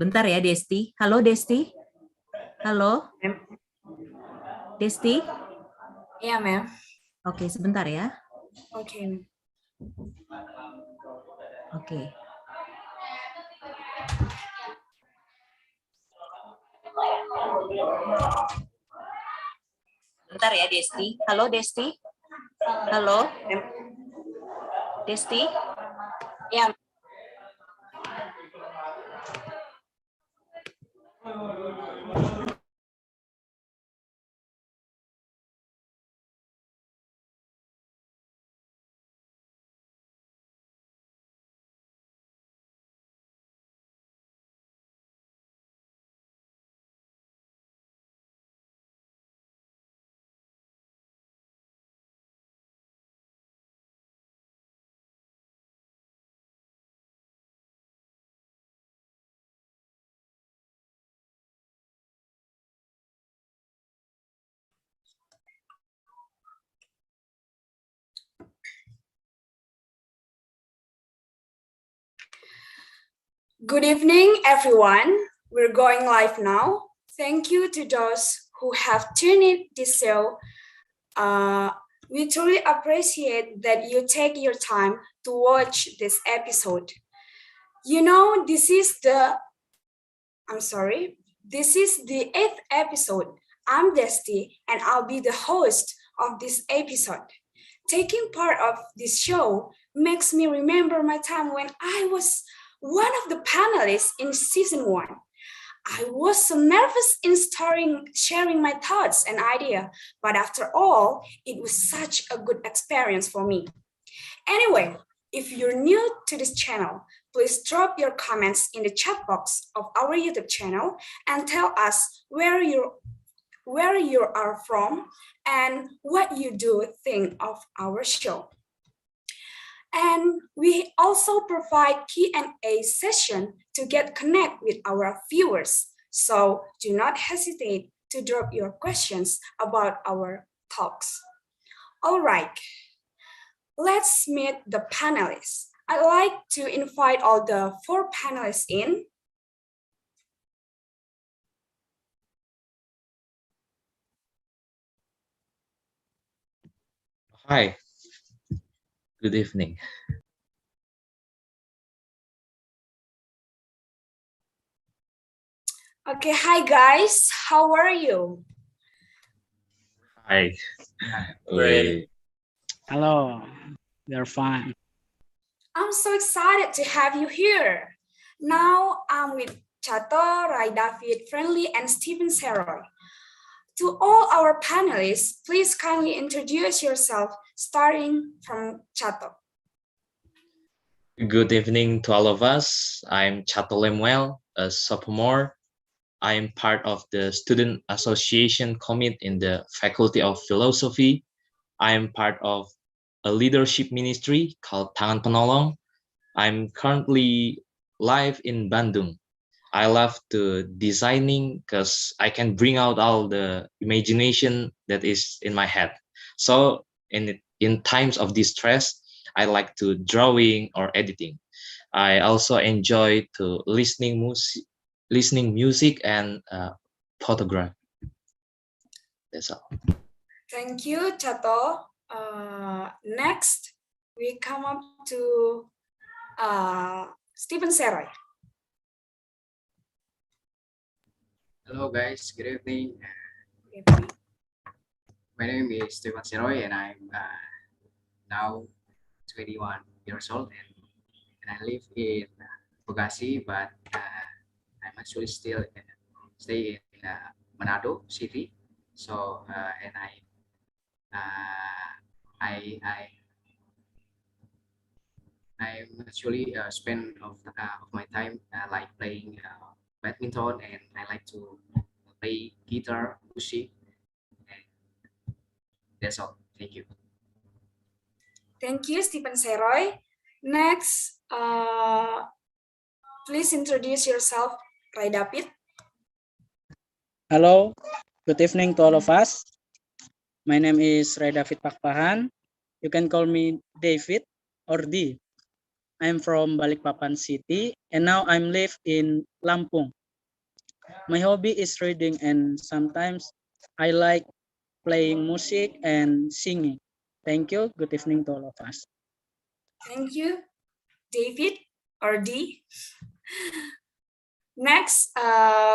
Bentar ya, Desti. Halo, Desti. Halo, Desti. Iya, ma'am. Oke, sebentar ya. Oke. Oke. Bentar ya, Desti. Halo, Desti. Halo, Desti. Iya. Good evening, everyone. We're going live now. Thank you to those who have tuned in this show. We truly appreciate that you take your time to watch this episode. You know, this is the 8th episode. I'm Desti, and I'll be the host of this episode. Taking part of this show makes me remember my time when I was one of the panelists in season 1. I was so nervous in sharing my thoughts and idea, but after all, it was such a good experience for me. Anyway, if you're new to this channel, please drop your comments in the chat box of our YouTube channel and tell us where you are from and what you do think of our show. And we also provide Q&A session to get connect with our viewers. So do not hesitate to drop your questions about our talks. All right, let's meet the panelists. I'd like to invite all the 4 panelists in. Hi, good evening. Okay, hi guys, how are you? Hi. Great. Hello, we are fine. I'm so excited to have you here. Now I'm with Chato, Rai David, Friendly, and Stephen Seroy. To all our panelists, please kindly introduce yourself, starting from Chato. Good evening to all of us. I'm Chato Lemuel, a sophomore. I'm part of the Student Association Committee in the Faculty of Philosophy. I'm part of a leadership ministry called Tangan Penolong. I'm currently live in Bandung. I love to designing because I can bring out all the imagination that is in my head. So in times of distress, I like to drawing or editing. I also enjoy to listening music and photograph. That's all. Thank you, Chato. Next, we come up to Stephen Seroy. Hello guys, good evening. Okay. My name is Stefan Seroy and I'm now 21 years old and I live in Bekasi, but I'm actually still stay in Manado city. So and I actually spend of my time like playing badminton, and I like to play guitar, music, and that's all. Thank you. Thank you, Stephen Seroy. Next, please introduce yourself, Rai David. Hello, good evening to all of us. My name is Ray David Pakpahan. You can call me David or D. I'm from Balikpapan City, and now I'm live in Lampung. My hobby is reading, and sometimes I like playing music and singing. Thank you. Good evening to all of us. Thank you, David or D. Next,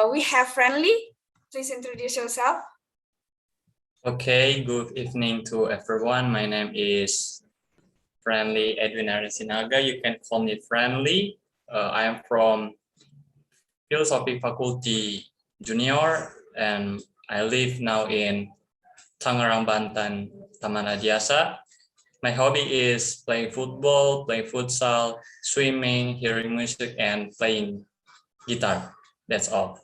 we have Friendly. Please introduce yourself. Okay, good evening to everyone. My name is Friendly Edwin Arisinaga. You can call me Friendly. I am from Philosophy Faculty Junior, and I live now in Tangerang, Banten, Taman Adiasa. My hobby is playing football, playing futsal, swimming, hearing music, and playing guitar. That's all.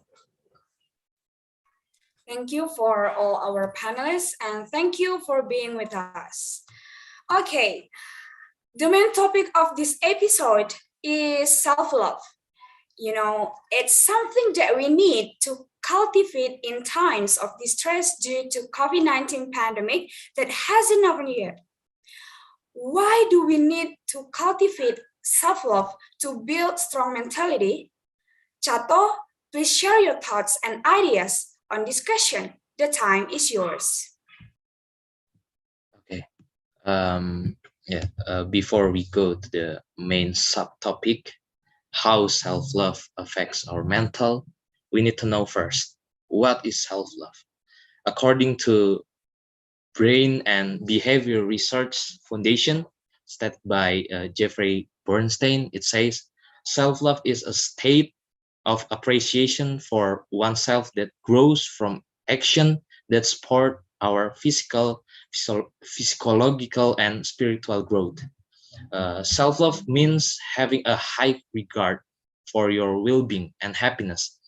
Thank you for all our panelists, and thank you for being with us. Okay, the main topic of this episode is self-love. You know, it's something that we need to cultivate in times of distress due to COVID-19 pandemic that hasn't over yet. Why do we need to cultivate self-love to build strong mentality? Chato, please share your thoughts and ideas on this question. The time is yours. Okay. Before we go to the main subtopic, how self-love affects our mental, we need to know first, what is self-love? According to Brain and Behavior Research Foundation, stated by Jeffrey Bernstein, it says, self-love is a state of appreciation for oneself that grows from action that support our physiological, and spiritual growth. Self-love means having a high regard for your well-being and happiness.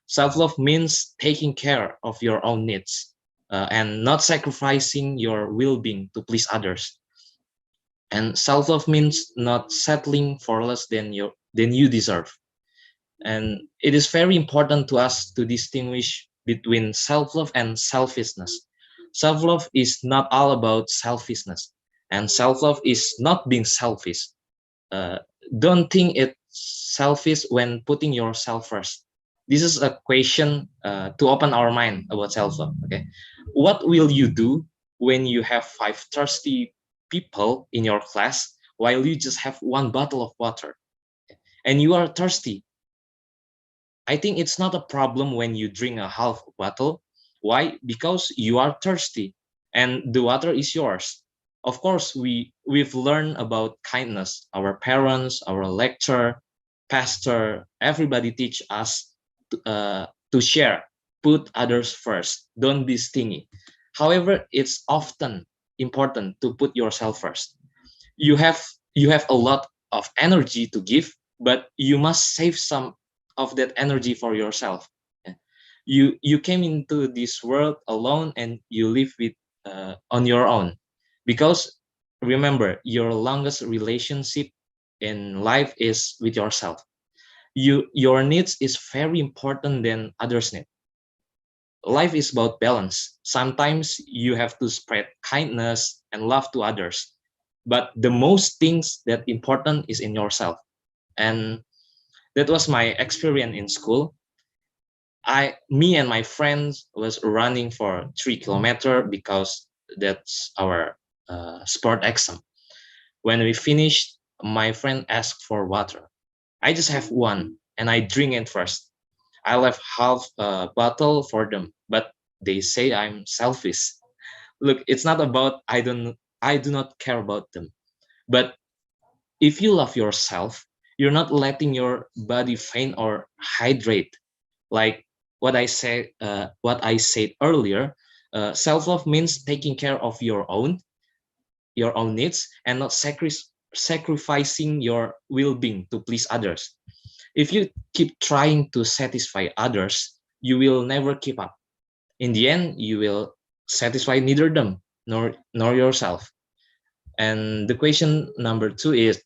Self-love means taking care of your own needs and not sacrificing your well-being to please others. And self-love means not settling for less than you deserve. And it is very important to us to distinguish between self-love and selfishness. Self-love is not all about selfishness, and self-love is not being selfish. Don't think it's selfish when putting yourself first. This is a question to open our mind about self-love. Okay, what will you do when you have 5 thirsty people in your class while you just have 1 bottle of water and you are thirsty? I think it's not a problem when you drink a half bottle. Why? Because you are thirsty and the water is yours. Of course, we've learned about kindness. Our parents, our lecturer, pastor, everybody teach us to share, put others first, don't be stingy. However, it's often important to put yourself first. You have a lot of energy to give, but you must save some of that energy for yourself. You came into this world alone and you live with on your own, because remember, your longest relationship in life is with yourself. Your needs is very important than others' need. Life is about balance. Sometimes you have to spread kindness and love to others, but the most things that important is in yourself. And that was my experience in school. Me and my friends was running for 3 kilometers because that's our sport exam. When we finished, my friend asked for water. I just have 1 and I drink it first. I left half a bottle for them, but they say I'm selfish. Look, it's not about I do not care about them. But if you love yourself, you're not letting your body faint or hydrate. Like what I said earlier, self-love means taking care of your own needs and not sacrificing your well-being to please others. If you keep trying to satisfy others, you will never keep up. In the end, you will satisfy neither them nor yourself. And the question number 2 is,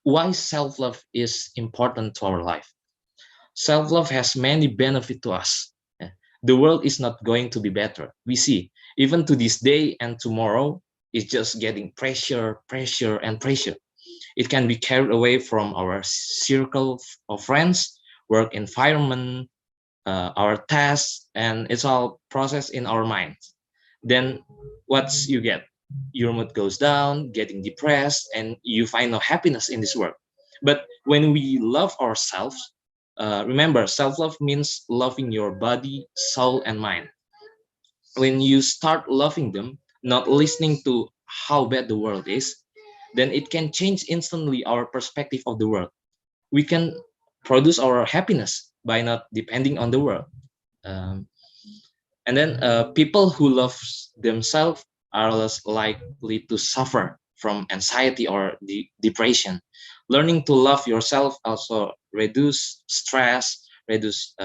why self-love is important to our life? Self-love has many benefits to us. The world is not going to be better. We see, even to this day and tomorrow, it's just getting pressure, and pressure. It can be carried away from our circle of friends, work environment, our tasks, and it's all processed in our minds. Then what's you get? Your mood goes down, getting depressed, and you find no happiness in this world. But when we love ourselves, remember, self-love means loving your body, soul, and mind. When you start loving them, not listening to how bad the world is, then it can change instantly our perspective of the world. We can produce our happiness by not depending on the world. Um, and then people who love themselves are less likely to suffer from anxiety or depression. Learning to love yourself also reduce stress, reduce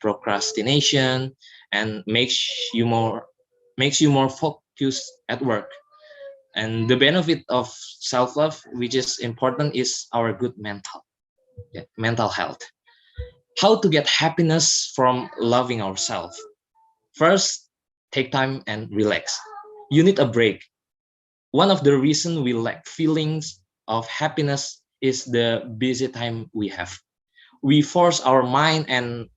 procrastination, and makes you more focused at work. And the benefit of self-love, which is important, is our good mental health. How to get happiness from loving ourselves? First, take time and relax. You need a break. One of the reasons we lack feelings of happiness is the busy time we have. We force our mind and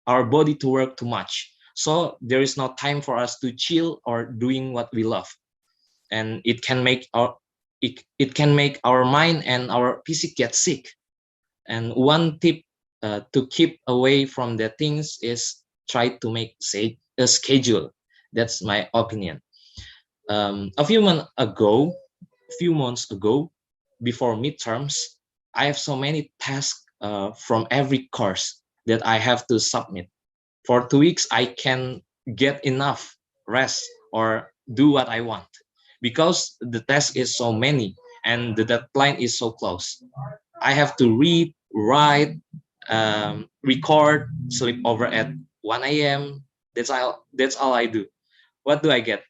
our body to work too much. So there is no time for us to chill or doing what we love. And it can make our mind and our physique get sick. And one tip to keep away from the things is try to make say a schedule. That's my opinion. A few months ago, before midterms, I have so many tasks from every course that I have to submit. For 2 weeks, I can get enough rest or do what I want because the task is so many and the deadline is so close. I have to read, write, record, sleep over at 1 a.m. That's all I do. What do I get?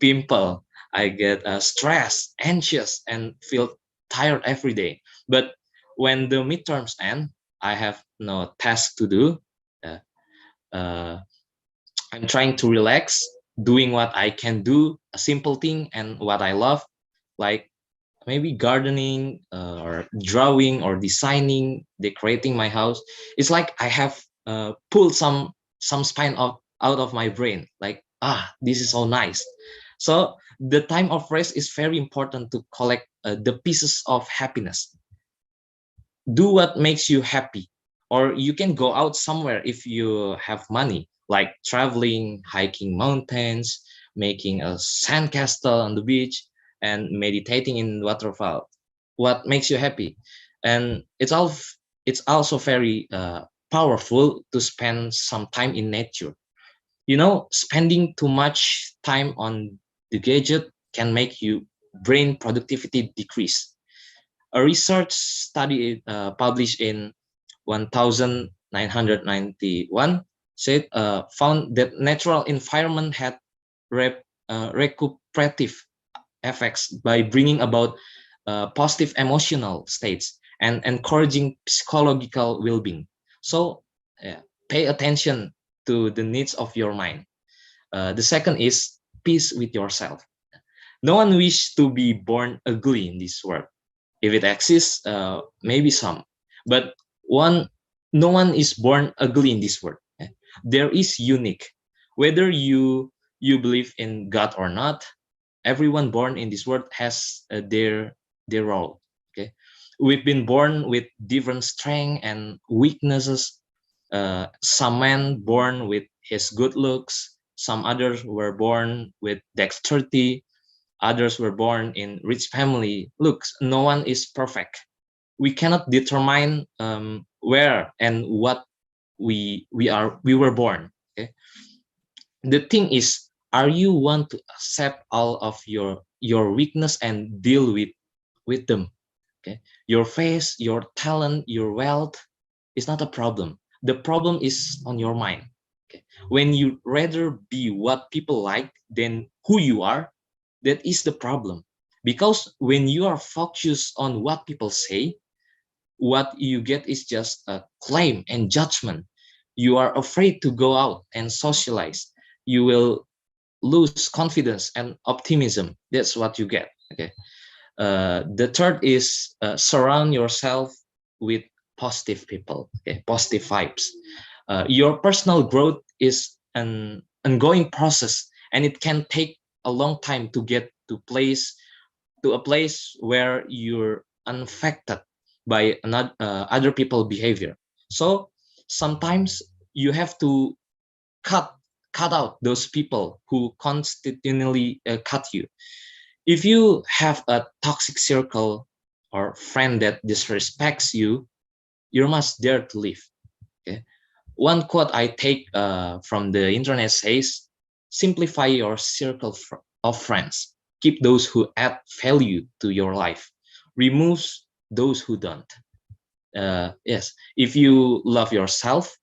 Pimple. I get stressed, anxious, and feel tired every day. But when the midterms end, I have no task to do. Uh, uh, I'm trying to relax, doing what I can do, a simple thing, and what I love, like maybe gardening or drawing or designing, decorating my house. It's like I have pulled some spine out of my brain. Like, this is so nice. So the time of rest is very important to collect the pieces of happiness. Do what makes you happy, or you can go out somewhere if you have money, like traveling, hiking mountains, making a sandcastle on the beach, and meditating in waterfall. What makes you happy? And it's also very powerful to spend some time in nature. Spending too much time on the gadget can make you brain productivity decrease. A research study published in 1991 found that natural environment had recuperative effects by bringing about positive emotional states and encouraging psychological well-being. So pay attention to the needs of your mind. The second is peace with yourself. No one wishes to be born ugly in this world. If it exists, maybe some, but no one is born ugly in this world. There is unique. Whether you believe in God or not, everyone born in this world has their role. Okay, we've been born with different strengths and weaknesses. Some men born with his good looks, some others were born with dexterity, others were born in rich family. Look, no one is perfect. We cannot determine where and what we were born. Okay, the thing is, are you want to accept all of your weakness and deal with them? Okay, your face, your talent, your wealth is not a problem. The problem is on your mind. Okay, when you rather be what people like than who you are, that is the problem. Because when you are focused on what people say, what you get is just a claim and judgment. You are afraid to go out and socialize. You will lose confidence and optimism. That's what you get. Okay. The third is surround yourself with positive people, okay, positive vibes. Your personal growth is an ongoing process, and it can take a long time to get to a place where you're unaffected by other people behavior. So sometimes you have to cut out those people who constantly cut you. If you have a toxic circle or friend that disrespects you, you must dare to leave. Okay. One quote I take from the internet says, simplify your circle of friends. Keep those who add value to your life. Remove those who don't. Yes, if you love yourself,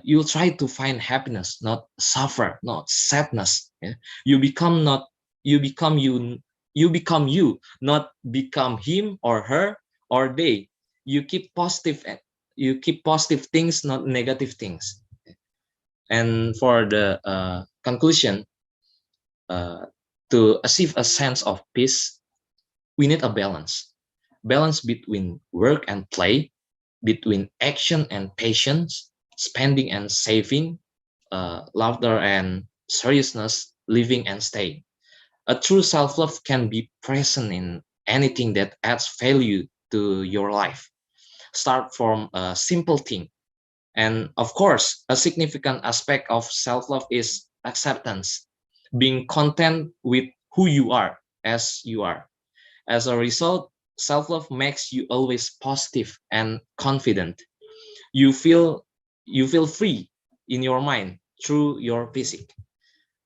you'll try to find happiness, not suffer, not sadness. Yeah? You become not, you become you, you become you, not become him or her or they. You keep positive, you keep positive things, not negative things. And for the conclusion, uh, to achieve a sense of peace, we need a balance between work and play, between action and patience, spending and saving, laughter and seriousness, living and staying. A true self-love can be present in anything that adds value to your life. Start from a simple thing. And of course, a significant aspect of self-love is acceptance, being content with who you are as you are. As a result, self-love makes you always positive and confident. You feel free in your mind through your physique.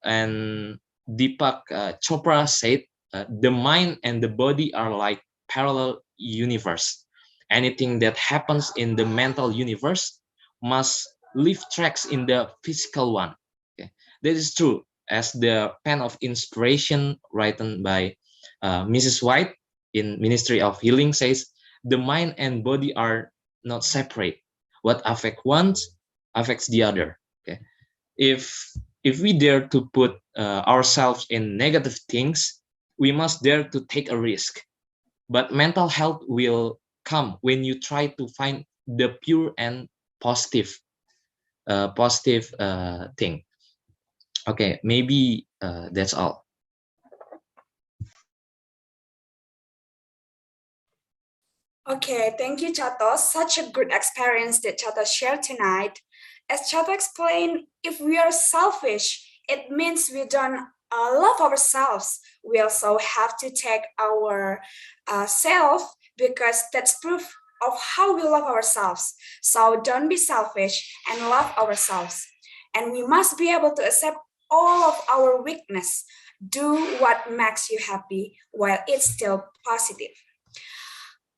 And Deepak Chopra said, the mind and the body are like parallel universe. Anything that happens in the mental universe must leave tracks in the physical one. Okay. That is true, as the pen of inspiration written by Mrs. White in Ministry of Healing says, the mind and body are not separate. What affects one affects the other. Okay. If we dare to put ourselves in negative things, we must dare to take a risk. But mental health will come when you try to find the pure and positive thing. Okay, maybe that's all. Okay, thank you, Chato. Such a good experience that Chato shared tonight. As Chato explained, if we are selfish, it means we don't love ourselves. We also have to take our self, because that's proof of how we love ourselves. So don't be selfish and love ourselves. And we must be able to accept all of our weakness. Do what makes you happy while it's still positive.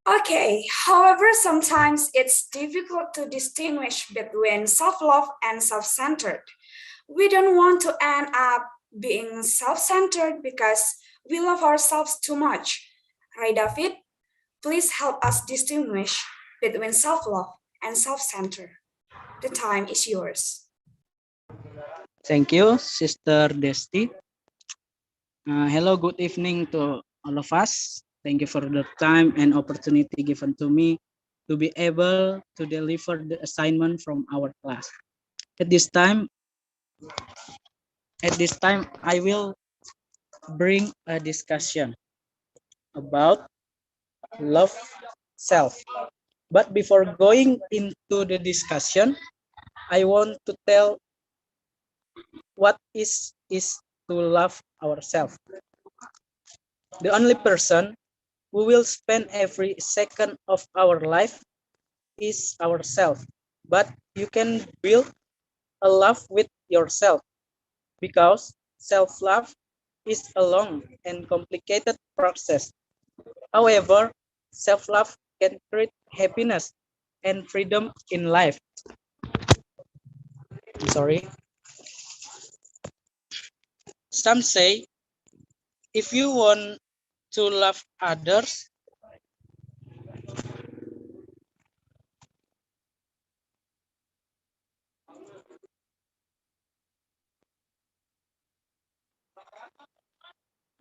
Okay, however, sometimes it's difficult to distinguish between self love and self centered. We don't want to end up being self centered because we love ourselves too much. Right, David? Please help us distinguish between self love and self centered. The time is yours. Thank you, Sister Desti. Hello, good evening to all of us. Thank you for the time and opportunity given to me to be able to deliver the assignment from our class. At this time, I will bring a discussion about love self. But before going into the discussion, I want to tell what is to love ourselves. The only person who will spend every second of our life is ourselves. But you can build a love with yourself, because self-love is a long and complicated process. However, self-love can create happiness and freedom in life. I'm sorry. Some say if you want to love others,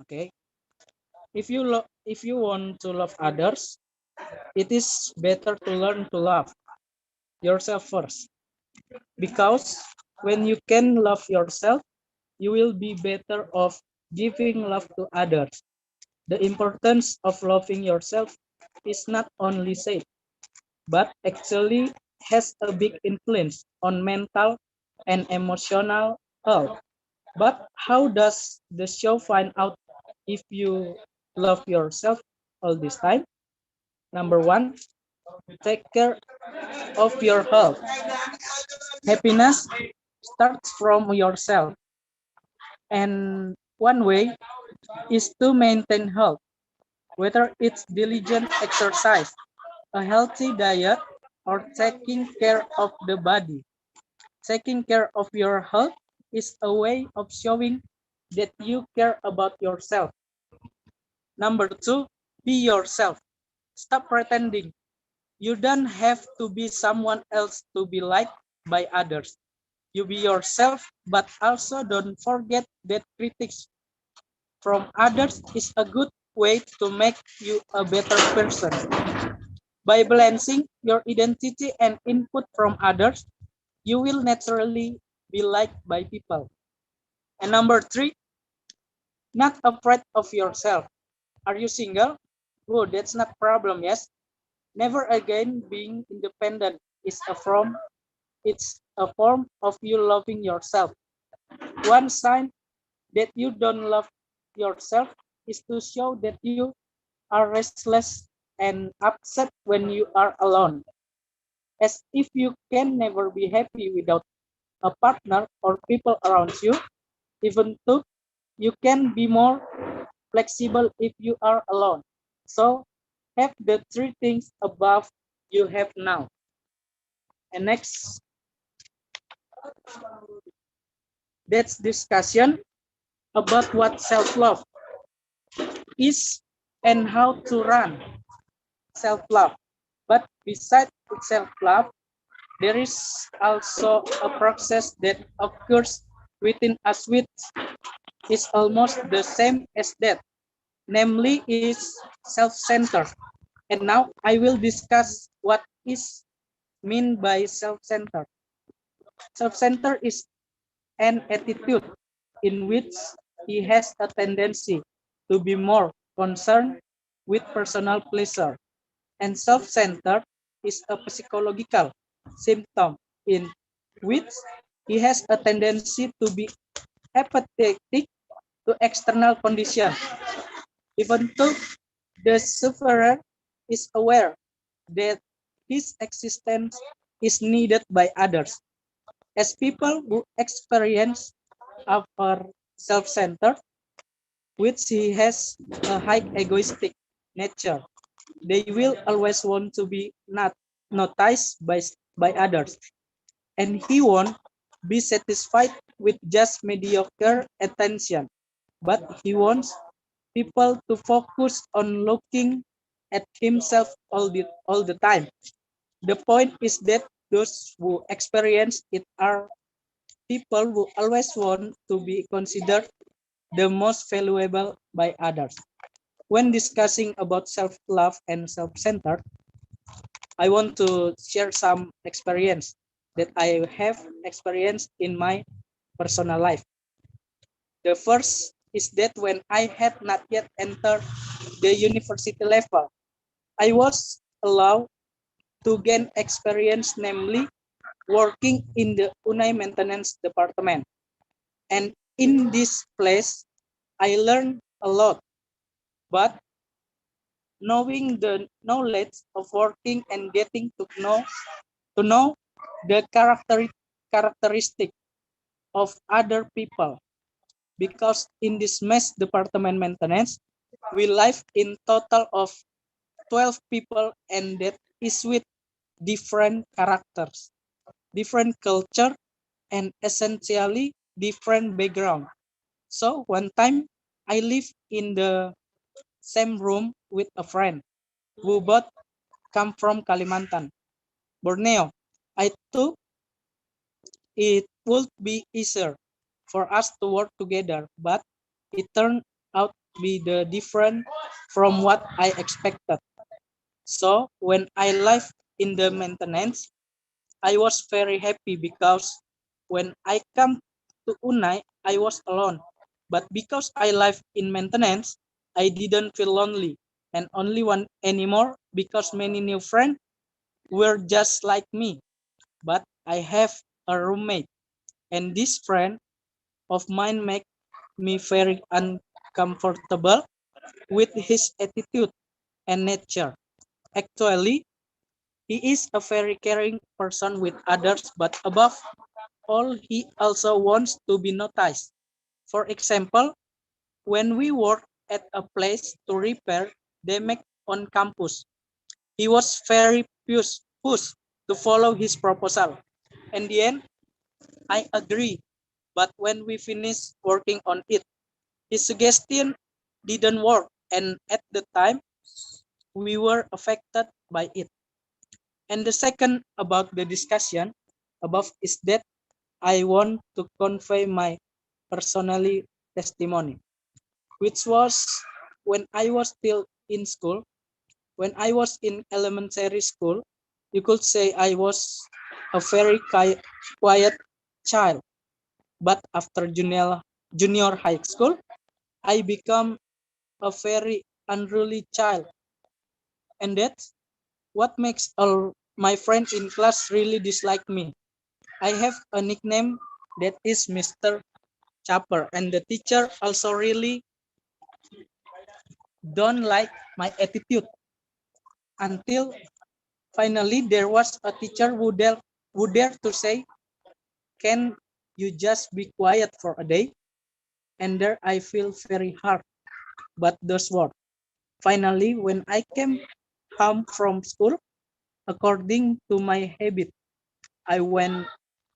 okay. if you want to love others, it is better to learn to love yourself first. Because when you can love yourself, you will be better off giving love to others. The importance of loving yourself is not only said, but actually has a big influence on mental and emotional health. But how does the show find out if you love yourself all this time? Number one, take care of your health. Happiness starts from yourself. And one way is to maintain health, whether it's diligent exercise, a healthy diet, or taking care of the body. Taking care of your health is a way of showing that you care about yourself. Number two, be yourself. Stop pretending. You don't have to be someone else to be liked by others. You be yourself, but also don't forget that critics from others is a good way to make you a better person. By balancing your identity and input from others, you will naturally be liked by people. And number three, not afraid of yourself. Are you single? Oh, that's not a problem, yes. Never again being independent is it's a form of you loving yourself. One sign that you don't love yourself is to show that you are restless and upset when you are alone, as if you can never be happy without a partner or people around you. Even though you can be more flexible if you are alone. So have the three things above you have now. And next, that's discussion about what self-love is and how to run self-love. But besides self-love, there is also a process that occurs within us which is almost the same as that, namely is self-centered. And now I will discuss what is meant by self-centered. Self-centered is an attitude in which he has a tendency to be more concerned with personal pleasure. And self-centered is a psychological symptom in which he has a tendency to be apathetic to external conditions, even though the sufferer is aware that his existence is needed by others. As people who experience are self-centered, which he has a high egoistic nature, they will always want to be not noticed by others, and he won't be satisfied with just mediocre attention, but he wants people to focus on looking at himself all the time. The point is that those who experience it are people who always want to be considered the most valuable by others. When discussing about self-love and self-centered, I want to share some experience that I have experienced in my personal life. The first is that when I had not yet entered the university level, I was allowed to gain experience, namely working in the UNAI maintenance department. And in this place, I learned a lot, but knowing the knowledge of working and getting to know the characteristic of other people, because in this mess department maintenance we live in total of 12 people, and that is with different characters, different culture, and essentially different background. So one time I live in the same room with a friend who both come from Kalimantan, Borneo. I thought it would be easier for us to work together, but it turned out be the different from what I expected. So when I lived in the maintenance, I was very happy because when I come to Unai, I was alone. But because I live in maintenance, I didn't feel lonely and only one anymore because many new friends were just like me. But I have a roommate, and this friend of mine make me very uncomfortable with his attitude and nature. Actually, he is a very caring person with others, but above all, he also wants to be noticed. For example, when we work at a place to repair the make on campus, he was very pushed to follow his proposal. In the end, I agree, but when we finished working on it, his suggestion didn't work, and at the time, we were affected by it. And the second about the discussion above is that I want to convey my personally testimony, which was when I was still in school. When I was in elementary school, you could say I was a very quiet child. But after junior high school, I become a very unruly child. And that's what makes all my friends in class really dislike me. I have a nickname that is Mr. Chopper, and the teacher also really don't like my attitude until finally there was a teacher who dare to say, can you just be quiet for a day? And there I feel very hard, but those words. Finally, when I came home from school, according to my habit, I went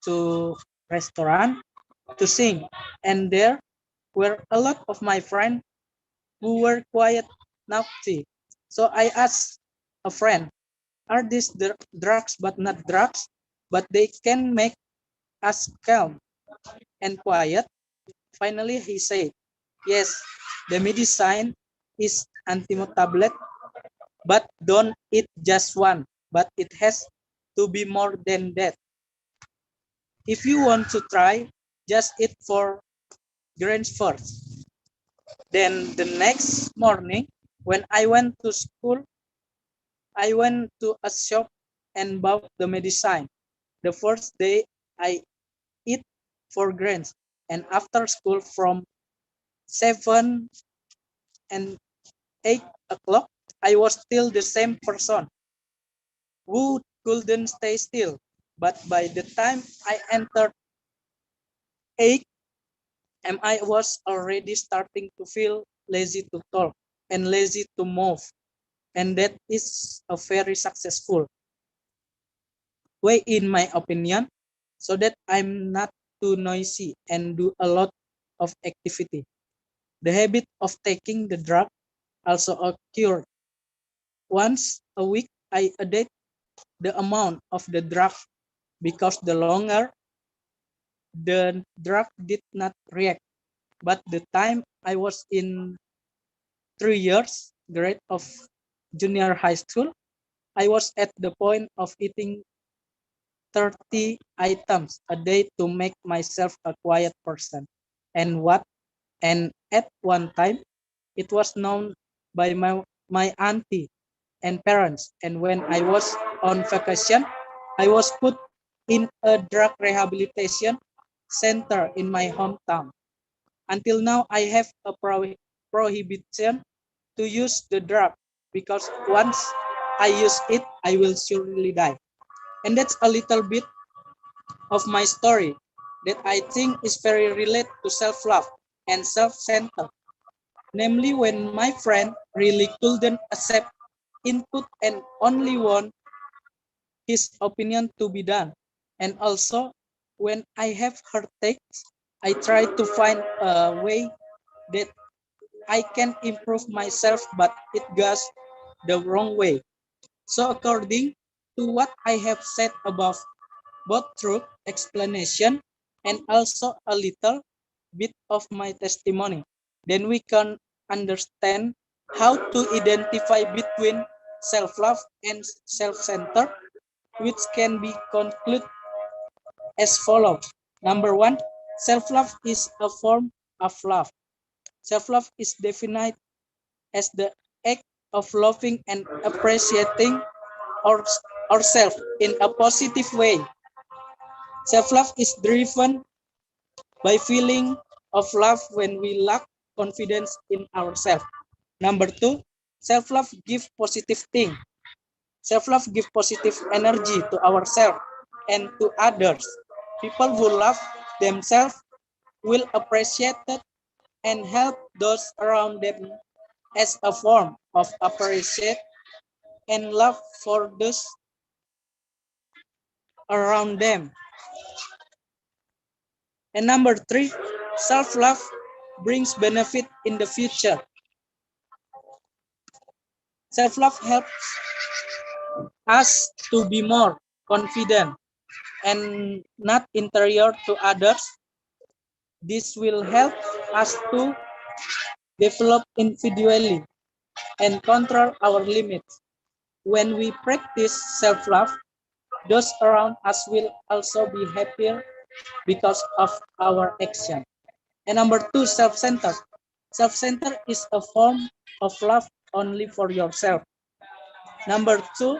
to restaurant to sing, and there were a lot of my friends who were quiet naughty. So I asked a friend, are these drugs but not drugs? But they can make us calm and quiet. Finally, he said, yes, the medicine is antimo tablet, but don't eat just one, but it has to be more than that. If you want to try, just eat 4 grains first. Then the next morning, when I went to school, I went to a shop and bought the medicine. The first day, I eat 4 grains, and after school from 7 and 8 o'clock, I was still the same person who couldn't stay still. But by the time I entered 8, I was already starting to feel lazy to talk and lazy to move. And that is a very successful way, in my opinion, so that I'm not too noisy and do a lot of activity. The habit of taking the drug also occurred. Once a week, I added the amount of the drug because the longer the drug did not react. But the time I was in 3 years grade of junior high school, I was at the point of eating 30 items a day to make myself a quiet person. And what and at one time it was known by my auntie and parents. And when I was on vacation, I was put in a drug rehabilitation center in my hometown. Until now, I have a prohibition to use the drug because once I use it, I will surely die. And that's a little bit of my story that I think is very related to self-love and self-centered. Namely, when my friend really couldn't accept input and only want his opinion to be done. And also, when I have heartaches, I try to find a way that I can improve myself, but it goes the wrong way. So according to what I have said above, both truth, explanation, and also a little bit of my testimony, then we can understand how to identify between self-love and self-centered, which can be concluded as follows. Number one, self-love is a form of love. Self-love is defined as the act of loving and appreciating ourselves in a positive way. Self-love is driven by feeling of love when we lack confidence in ourselves. Number two, self-love gives positive thing. Self-love gives positive energy to ourselves and to others. People who love themselves will appreciate it and help those around them as a form of appreciation and love for those around them. And number three, self-love brings benefit in the future. Self-love helps us to be more confident and not inferior to others. This will help us to develop individually and control our limits. When we practice self-love, those around us will also be happier because of our action. And number two, self-centered. Self-centered is a form of love only for yourself. Number two,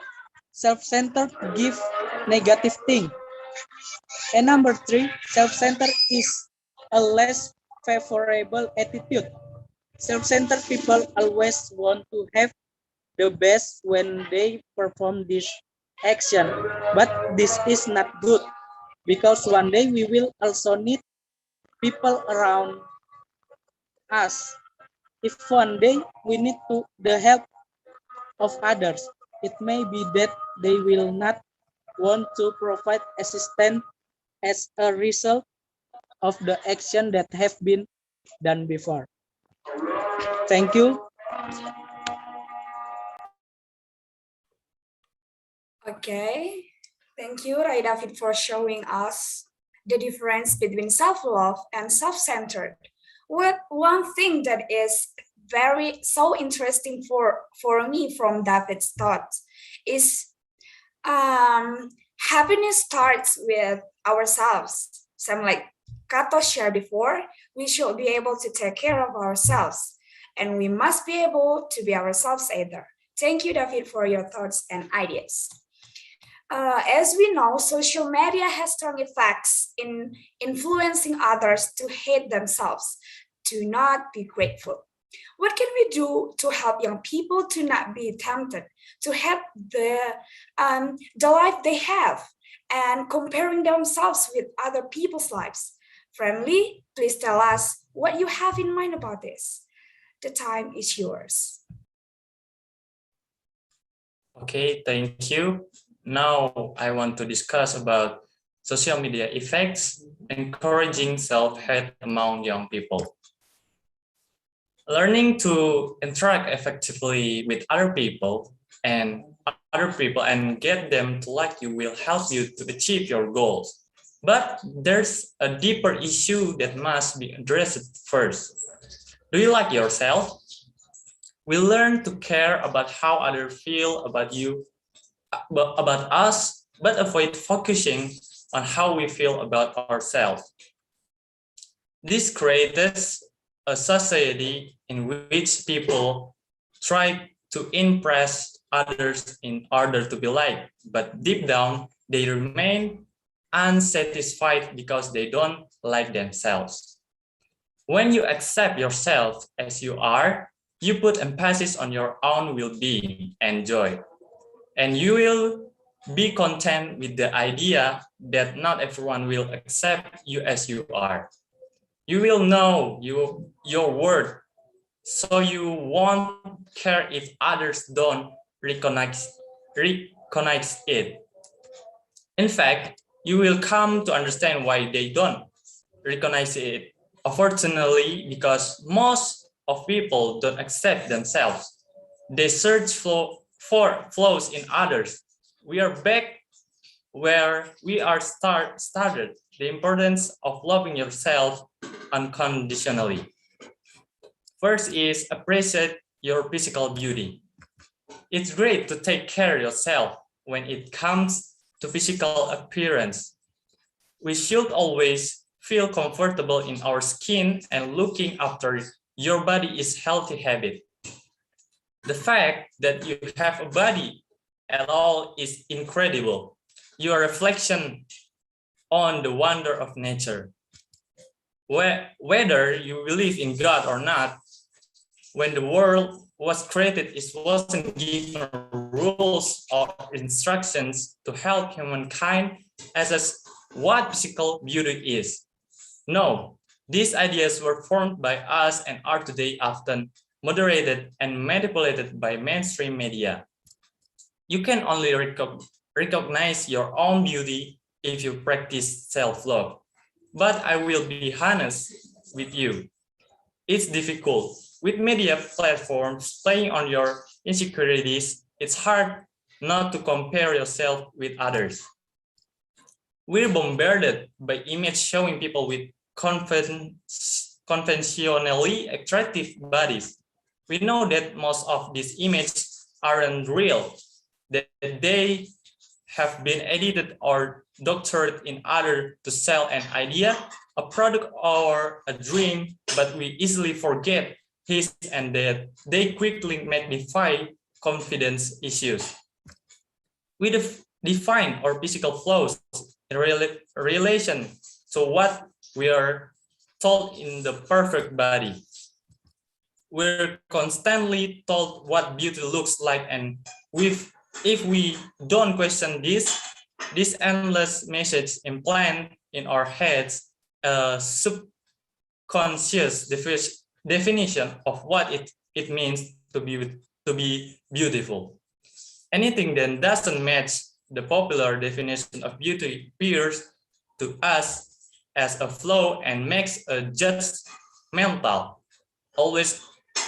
self-centered give negative thing. And number three, self-centered is a less favorable attitude. Self-centered people always want to have the best when they perform this action, but this is not good because one day we will also need people around us. If one day we need the help of others, it may be that they will not want to provide assistance as a result of the action that have been done before. Thank you. Okay, thank you, Ray David, for showing us the difference between self-love and self-centered. What one thing that is very so interesting for me from David's thoughts is happiness starts with ourselves. Some like Kato shared before, we should be able to take care of ourselves, and we must be able to be ourselves either. Thank you, David, for your thoughts and ideas. As we know, social media has strong effects in influencing others to hate themselves, to not be grateful. What can we do to help young people to not be tempted, to have the life they have, and comparing themselves with other people's lives? Friendly, please tell us what you have in mind about this. The time is yours. Okay, thank you. Now I want to discuss about social media effects encouraging self-hate among young people. Learning to interact effectively with other people and get them to like you will help you to achieve your goals. But there's a deeper issue that must be addressed first. Do you like yourself? We learn to care about how others feel about you, about us, but avoid focusing on how we feel about ourselves. This creates a society in which people try to impress others in order to be liked, but deep down they remain unsatisfied because they don't like themselves. When you accept yourself as you are, you put emphasis on your own well-being and joy. And you will be content with the idea that not everyone will accept you as you are. You will know your worth, so you won't care if others don't recognize it. In fact, you will come to understand why they don't recognize it. Unfortunately, because most of people don't accept themselves, they search for flaws in others. We are back where we are started, the importance of loving yourself unconditionally. First is appreciate your physical beauty. It's great to take care of yourself when it comes to physical appearance. We should always feel comfortable in our skin, and looking after your body is healthy habit. The fact that you have a body at all is incredible. Your reflection on the wonder of nature. Whether you believe in God or not, when the world was created, it wasn't given rules or instructions to help humankind assess what physical beauty is. No, these ideas were formed by us and are today often moderated and manipulated by mainstream media. You can only recognize your own beauty if you practice self-love. But I will be honest with you. It's difficult. With media platforms playing on your insecurities, it's hard not to compare yourself with others. We're bombarded by images showing people with conventionally attractive bodies. We know that most of these images aren't real, that they have been edited or doctored in order to sell an idea, a product, or a dream, but we easily forget his and that they quickly magnify confidence issues. We define our physical flaws in relation to what we are told in the perfect body. We're constantly told what beauty looks like, and if we don't question this endless message implant in our heads a subconscious definition of what it means to be beautiful. Anything that doesn't match the popular definition of beauty appears to us as a flaw and makes a judgmental, always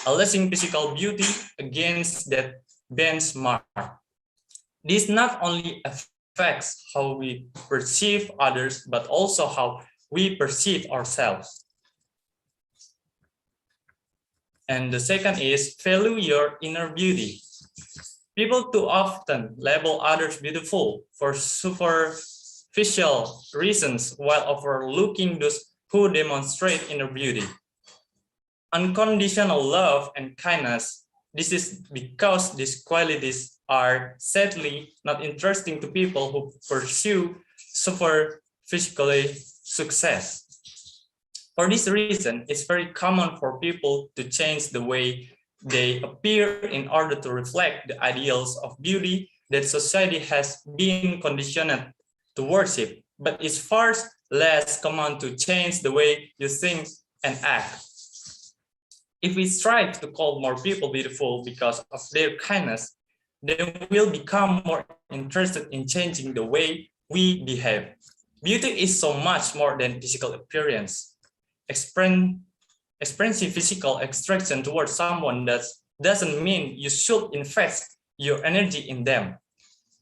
alleging physical beauty against that benchmark. This not only affects how we perceive others, but also how we perceive ourselves. And the second is value your inner beauty. People too often label others beautiful for superficial reasons while overlooking those who demonstrate inner beauty. Unconditional love and kindness. This is because these qualities are sadly not interesting to people who pursue superficially success. For this reason, it's very common for people to change the way they appear in order to reflect the ideals of beauty that society has been conditioned to worship, but it's far less common to change the way you think and act. If we strive to call more people beautiful because of their kindness, then we'll become more interested in changing the way we behave. Beauty is so much more than physical appearance. Expressing physical attraction towards someone doesn't mean you should invest your energy in them.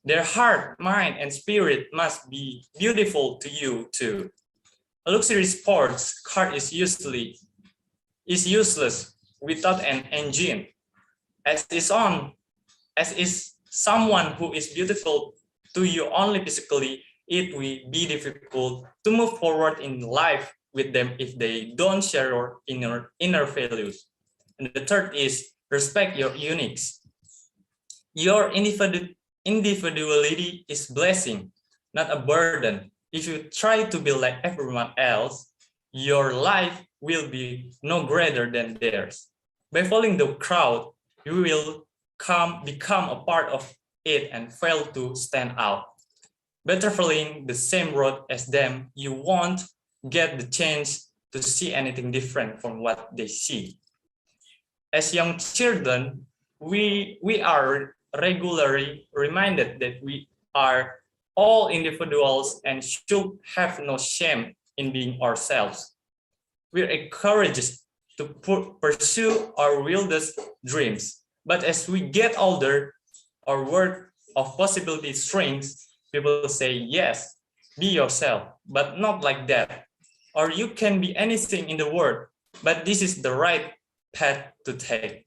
Their heart, mind, and spirit must be beautiful to you too. A luxury sports car is useless without an engine. As is someone who is beautiful to you only physically, it will be difficult to move forward in life with them if they don't share your inner values. And the third is respect your uniques. Your individuality is blessing, not a burden. If you try to be like everyone else, your life will be no greater than theirs. By following the crowd, you will become a part of it and fail to stand out. By traveling the same road as them, you won't get the chance to see anything different from what they see. As young children, we are regularly reminded that we are all individuals and should have no shame in being ourselves. We're encouraged to pursue our wildest dreams. But as we get older, our world of possibilities shrinks. People say, yes, be yourself, but not like that. Or you can be anything in the world, but this is the right path to take.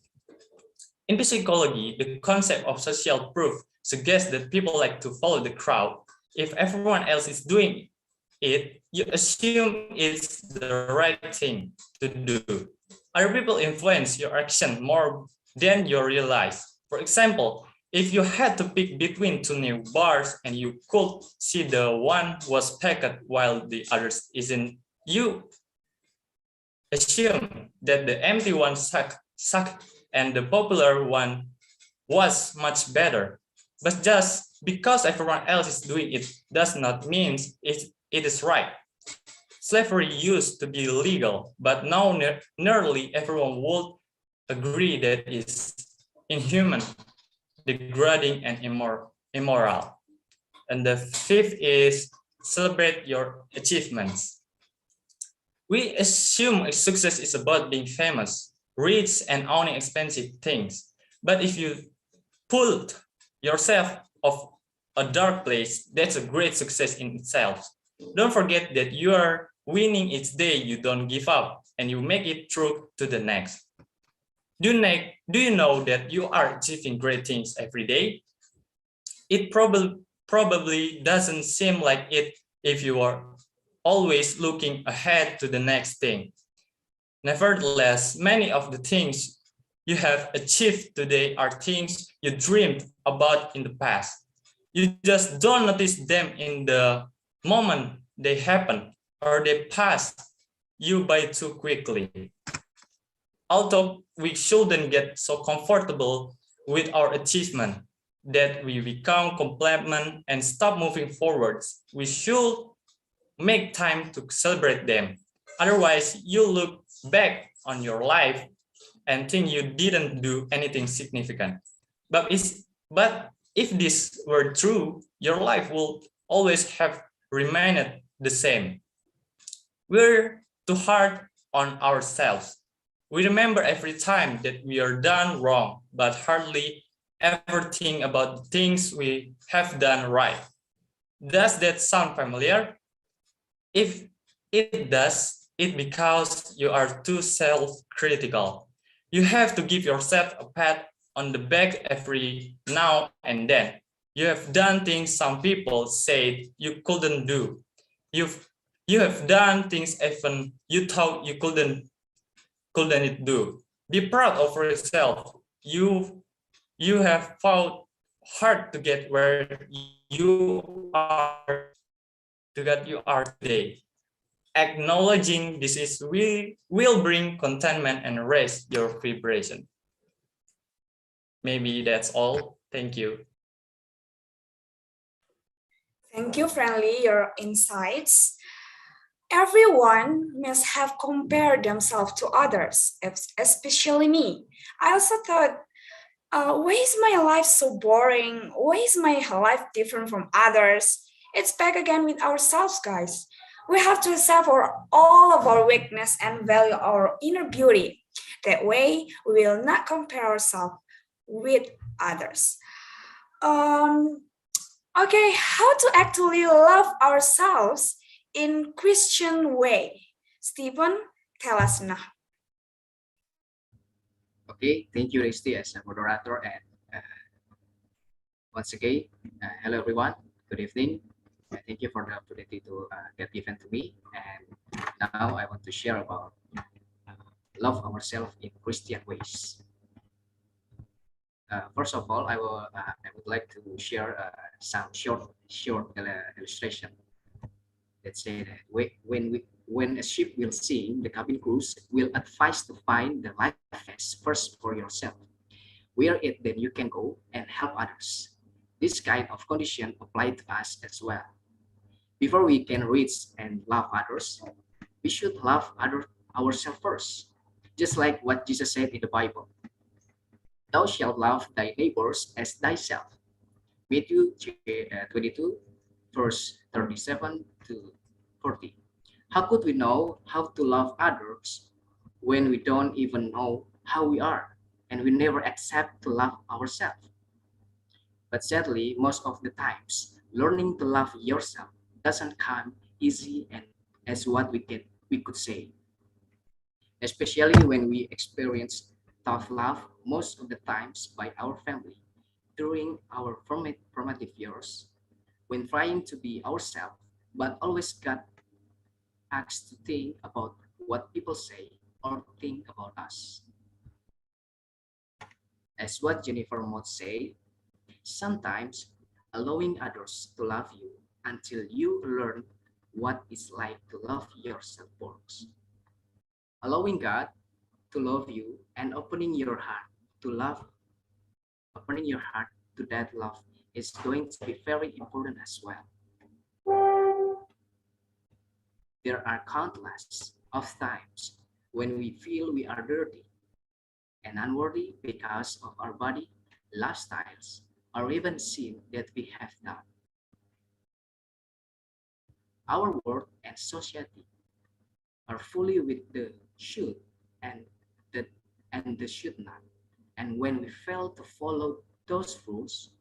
In psychology, the concept of social proof suggests that people like to follow the crowd. If everyone else is doing it, you assume it's the right thing to do. Other people influence your action more than you realize. For example, if you had to pick between two new bars and you could see the one was packed while the others isn't, you assume that the empty one sucked and the popular one was much better. But just because everyone else is doing it does not mean it is right. Slavery used to be legal, but now nearly everyone would agree that it's inhuman, degrading, and immoral. And the fifth is celebrate your achievements. We assume success is about being famous, rich, and owning expensive things. But if you pulled yourself off a dark place, that's a great success in itself. Don't forget that you are winning each day. You don't give up and you make it through to the next. Do you know that you are achieving great things every day? It probably doesn't seem like it if you are always looking ahead to the next thing. Nevertheless, many of the things you have achieved today are things you dreamed about in the past. You just don't notice them in the moment they happen, or they pass you by too quickly. Although we shouldn't get so comfortable with our achievement that we become complacent and stop moving forwards, we should make time to celebrate them. Otherwise, you look back on your life and think you didn't do anything significant. But if this were true, your life will always have remained the same. We're too hard on ourselves. We remember every time that we are done wrong, but hardly ever think about the things we have done right. Does that sound familiar? If it does, it's because you are too self-critical. You have to give yourself a pat on the back every now and then. You have done things some people said you couldn't do. You have done things even you thought you couldn't do. Be proud of yourself. You have fought hard to get where you are today. Acknowledging this will bring contentment and raise your vibration. Maybe that's all. Thank you. Thank you, Friendly, your insights. Everyone must have compared themselves to others, especially me. I also thought, why is my life so boring? Why is my life different from others? It's back again with ourselves, guys. We have to accept all of our weakness and value our inner beauty. That way, we will not compare ourselves with others. Okay, how to actually love ourselves in Christian way? Stephen, tell us now. Okay, thank you, Resti, as a moderator. And once again, hello everyone. Good evening. Thank you for the opportunity to get given to me. And now I want to share about love ourselves in Christian ways. First of all, I would like to share some short illustration. Let's say that when a ship will sink, the cabin crews will advise to find the life vest first for yourself. Wear it, then you can go and help others. This kind of condition apply to us as well. Before we can reach and love others, we should love ourselves first. Just like what Jesus said in the Bible. Thou shalt love thy neighbors as thyself. Matthew 22, verse 37 to 40. How could we know how to love others when we don't even know how we are and we never accept to love ourselves? But sadly, most of the times, learning to love yourself doesn't come easy and as what we could say. especially when we experience tough love most of the times by our family during our formative years when trying to be ourselves, but always got asked to think about what people say or think about us. As what Jennifer Mott said, sometimes allowing others to love you until you learn what it's like to love yourself works. Allowing God to love you and opening your heart to love, opening your heart to that love is going to be very important as well. There are countless of times when we feel we are dirty and unworthy because of our body, lifestyles, or even sin that we have done. Our world and society are fully with the should and the should not. And when we fail to follow those rules,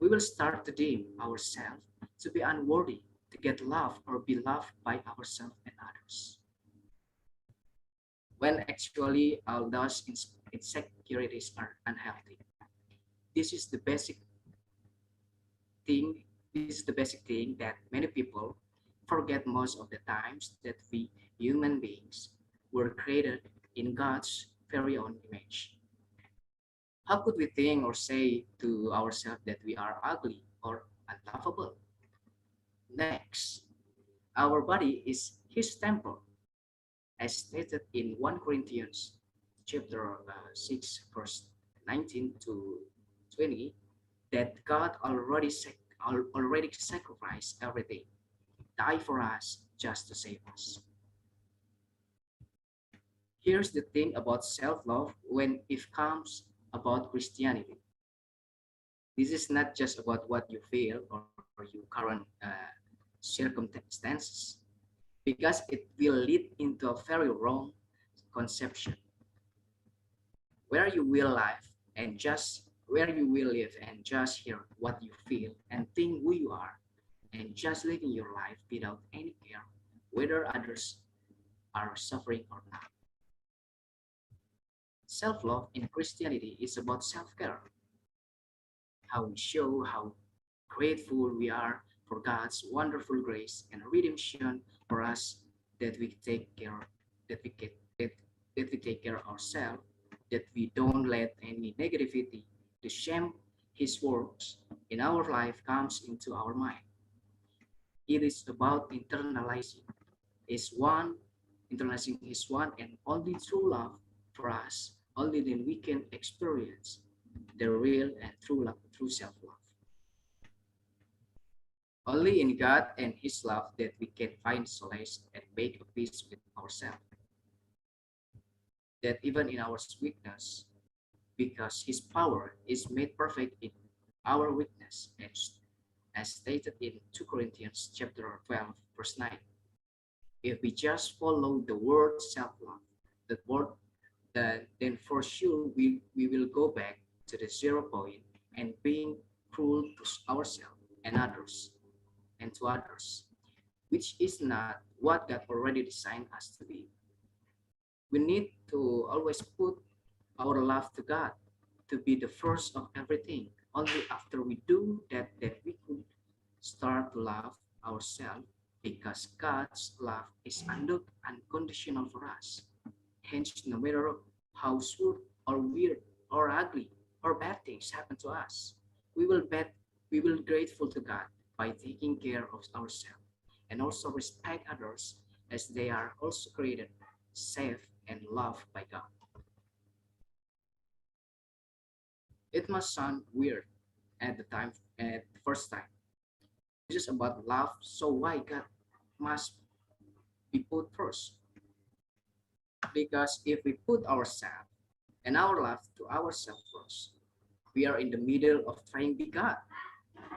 we will start to deem ourselves to be unworthy to get love or be loved by ourselves and others. When actually all those insecurities are unhealthy. This is the basic thing. This is the basic thing that many people forget most of the times that we human beings were created in God's very own image. How could we think or say to ourselves that we are ugly or unlovable? Next, our body is his temple, as stated in 1 Corinthians chapter 6, verse 19 to 20, that God already sacrificed everything, died for us just to save us. Here's the thing about self-love when it comes about Christianity. This is not just about what you feel or your current circumstances, because it will lead into a very wrong conception where you will live and just where you will live and just hear what you feel and think who you are and just living your life without any care whether others are suffering or not. Self-love in Christianity is about self-care, how we show how grateful we are for God's wonderful grace and redemption for us, that we take care that we get that we take care of ourselves, that we don't let any negativity to shame his works in our life comes into our mind. It is about internalizing his one and only true love for us. Only then we can experience the real and true love, true self-love. Only in God and his love that we can find solace and make a peace with ourselves. That even in our weakness, because his power is made perfect in our weakness, as stated in 2 Corinthians chapter 12, verse 9. If we just follow the word self-love, that word, then for sure we will go back to the 0 point and being cruel to ourselves and others and to others, which is not what God already designed us to be. We need to always put our love to God to be the first of everything. Only after we do that, that we could start to love ourselves, because God's love is unconditional for us. Hence, no matter how sweet or weird or ugly or bad things happen to us, we will grateful to God by taking care of ourselves and also respect others as they are also created, saved, and loved by God. It must sound weird at the first time. This is about love, so why God must be put first? Because if we put ourselves and our love to ourselves first, we are in the middle of trying to be God,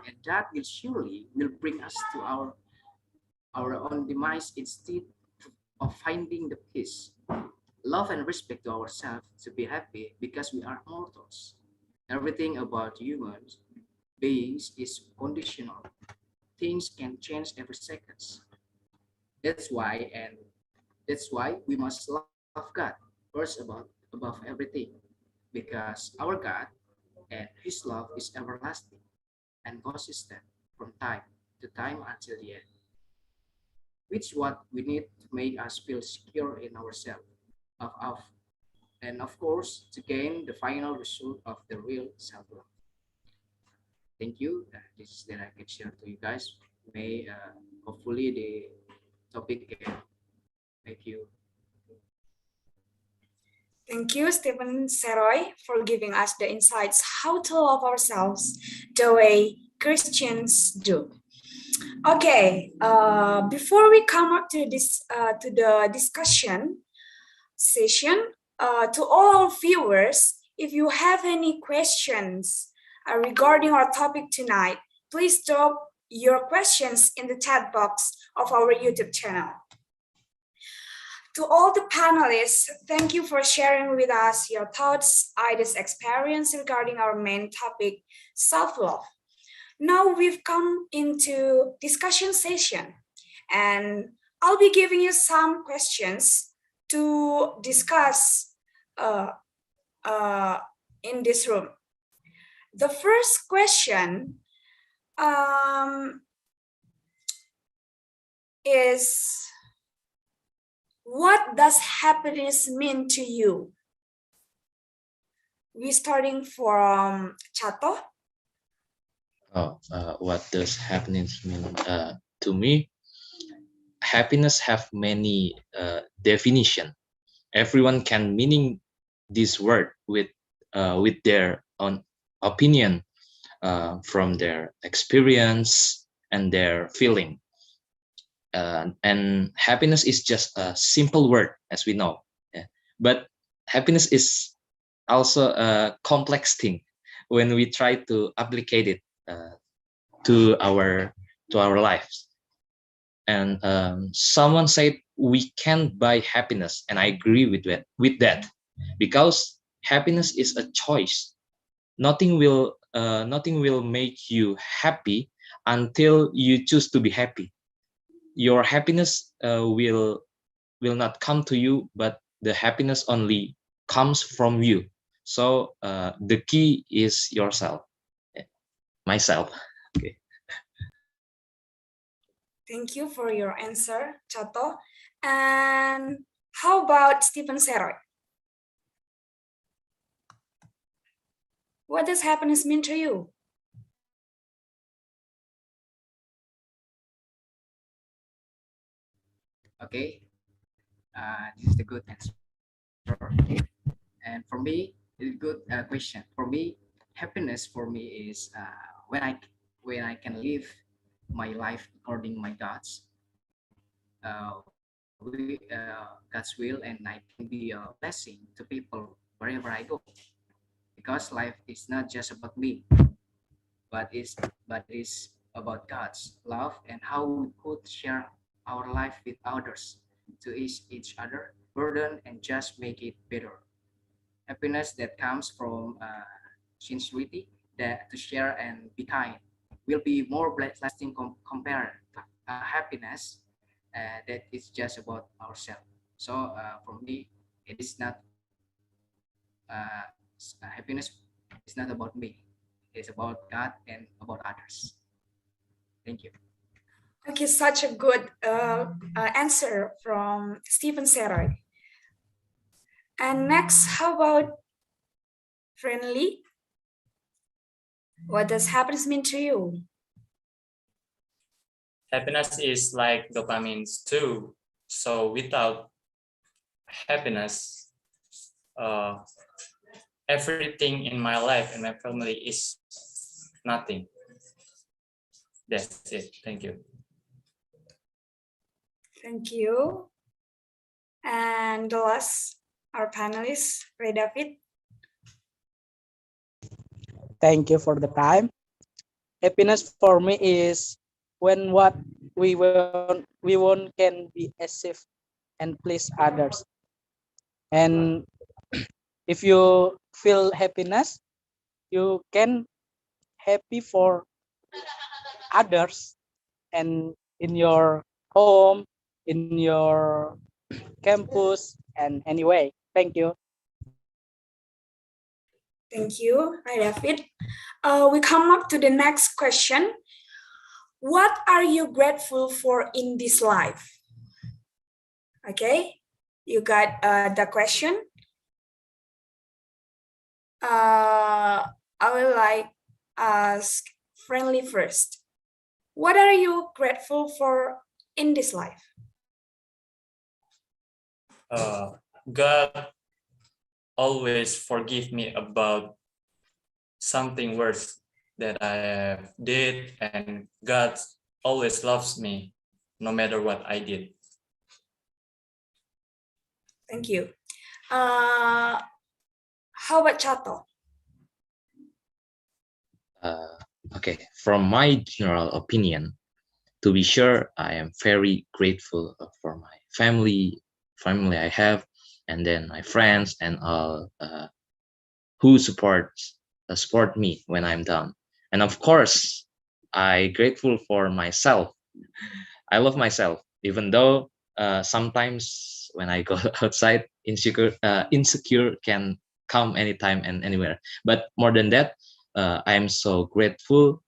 and that will surely will bring us to our own demise instead of finding the peace, love, and respect to ourselves to be happy, because we are mortals. Everything about humans beings is conditional. Things can change every second. That's why, and that's why we must love God first above everything, because our God and His love is everlasting and consistent from time to time until the end, which what we need to make us feel secure in ourselves, of and of course to gain the final result of the real self-love. Thank you. This is that I can share to you guys. May hopefully the topic can make you. Thank you, Stephen Seroy, for giving us the insights how to love ourselves the way Christians do. Okay, before we come up to this to the discussion session, to all our viewers, if you have any questions regarding our topic tonight, please drop your questions in the chat box of our YouTube channel. To all the panelists, thank you for sharing with us your thoughts, ideas, experience regarding our main topic, self-love. Now we've come into discussion session, and I'll be giving you some questions to discuss in this room. The first question is, what does happiness mean to you? We starting from Chato. What does happiness mean to me? Happiness have many definition. Everyone can meaning this word with their own opinion from their experience and their feeling. And happiness is just a simple word, as we know. Yeah. But happiness is also a complex thing when we try to applicate it to our lives. And someone said we can't buy happiness, and I agree with that, because happiness is a choice. Nothing will make you happy until you choose to be happy. Your happiness will not come to you, but the happiness only comes from you. So the key is yourself, myself. Okay. Thank you for your answer, Chato. And how about Stephen Seroy? What does happiness mean to you? Okay, this is the good answer. And for me, it's a good question. For me, happiness for me is when I can live my life according my uh, God's will, and I can be a blessing to people wherever I go. Because life is not just about me, but is about God's love and how we could share our life with others to ease each other burden and just make it better. Happiness that comes from sincerity, that to share and be kind will be more lasting compared to happiness that is just about ourselves. So for me, it is not happiness is not about me. It's about God and about others. Thank you. Okay, such a good answer from Stephen Seroy. And next, how about Friendly? What does happiness mean to you? Happiness is like dopamine too. So without happiness, everything in my life and my family is nothing. That's it. Thank you. Thank you. And the last, our panelist, Ray David. Thank you for the time. Happiness for me is when what we want can be achieved and please others. And if you feel happiness, you can happy for others and in your home, in your campus, and anyway. Thank you. Thank you, David. We come up to the next question. What are you grateful for in this life? Okay, you got the question. I will like ask Friendly first. What are you grateful for in this life? God always forgive me about something worse that I have did, and God always loves me no matter what I did. Thank you. How about Chato? Okay, from my general opinion, to be sure, I am very grateful for my family I have, and then my friends and all who support me when I'm down. And of course, I grateful for myself. I love myself, even though sometimes when I go outside, insecure can come anytime and anywhere. But more than that, I am so grateful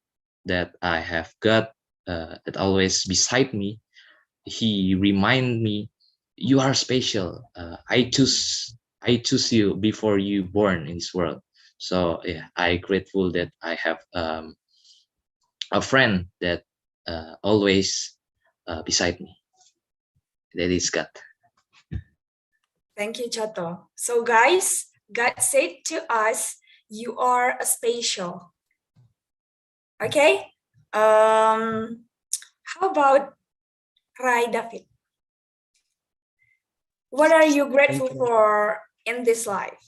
that I have God that always beside me. He remind me, you are special. I choose you before you born in this world. So yeah, I grateful that I have a friend that always beside me. That is God. Thank you, Chato. So guys, God said to us, you are a special. Okay. How about Rai David? What are you grateful you. for in this life?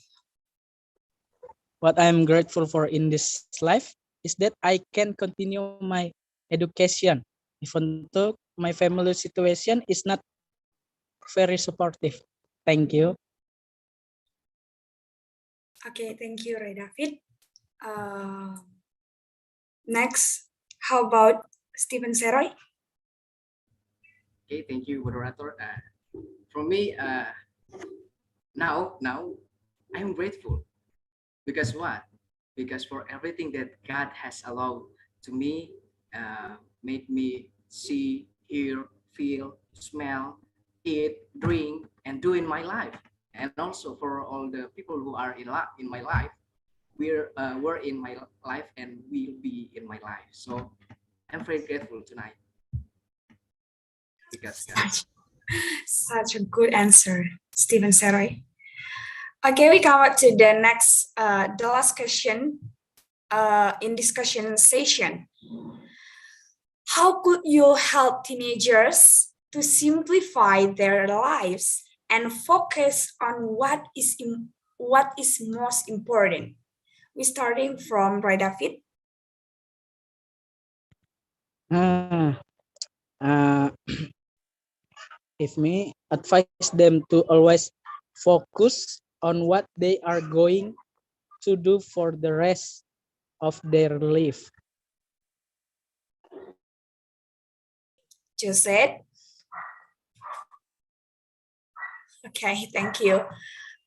What I'm grateful for in this life is that I can continue my education, even though my family situation is not very supportive. Thank you. Okay, thank you, Rai David. Next, how about Stephen Seroy? Okay, thank you, moderator. For me, now I'm grateful because what? Because for everything that God has allowed to me, made me see, hear, feel, smell, eat, drink, and do in my life, and also for all the people who are in my life, were in my life and will be in my life. So I'm very grateful tonight because God. Such a good answer, Stephen Seroy. Okay, we come up to the next, the last question in discussion session. How could you help teenagers to simplify their lives and focus on what is most important? We're starting from Rai David. If me advise them to always focus on what they are going to do for the rest of their life. Josette. Okay, thank you.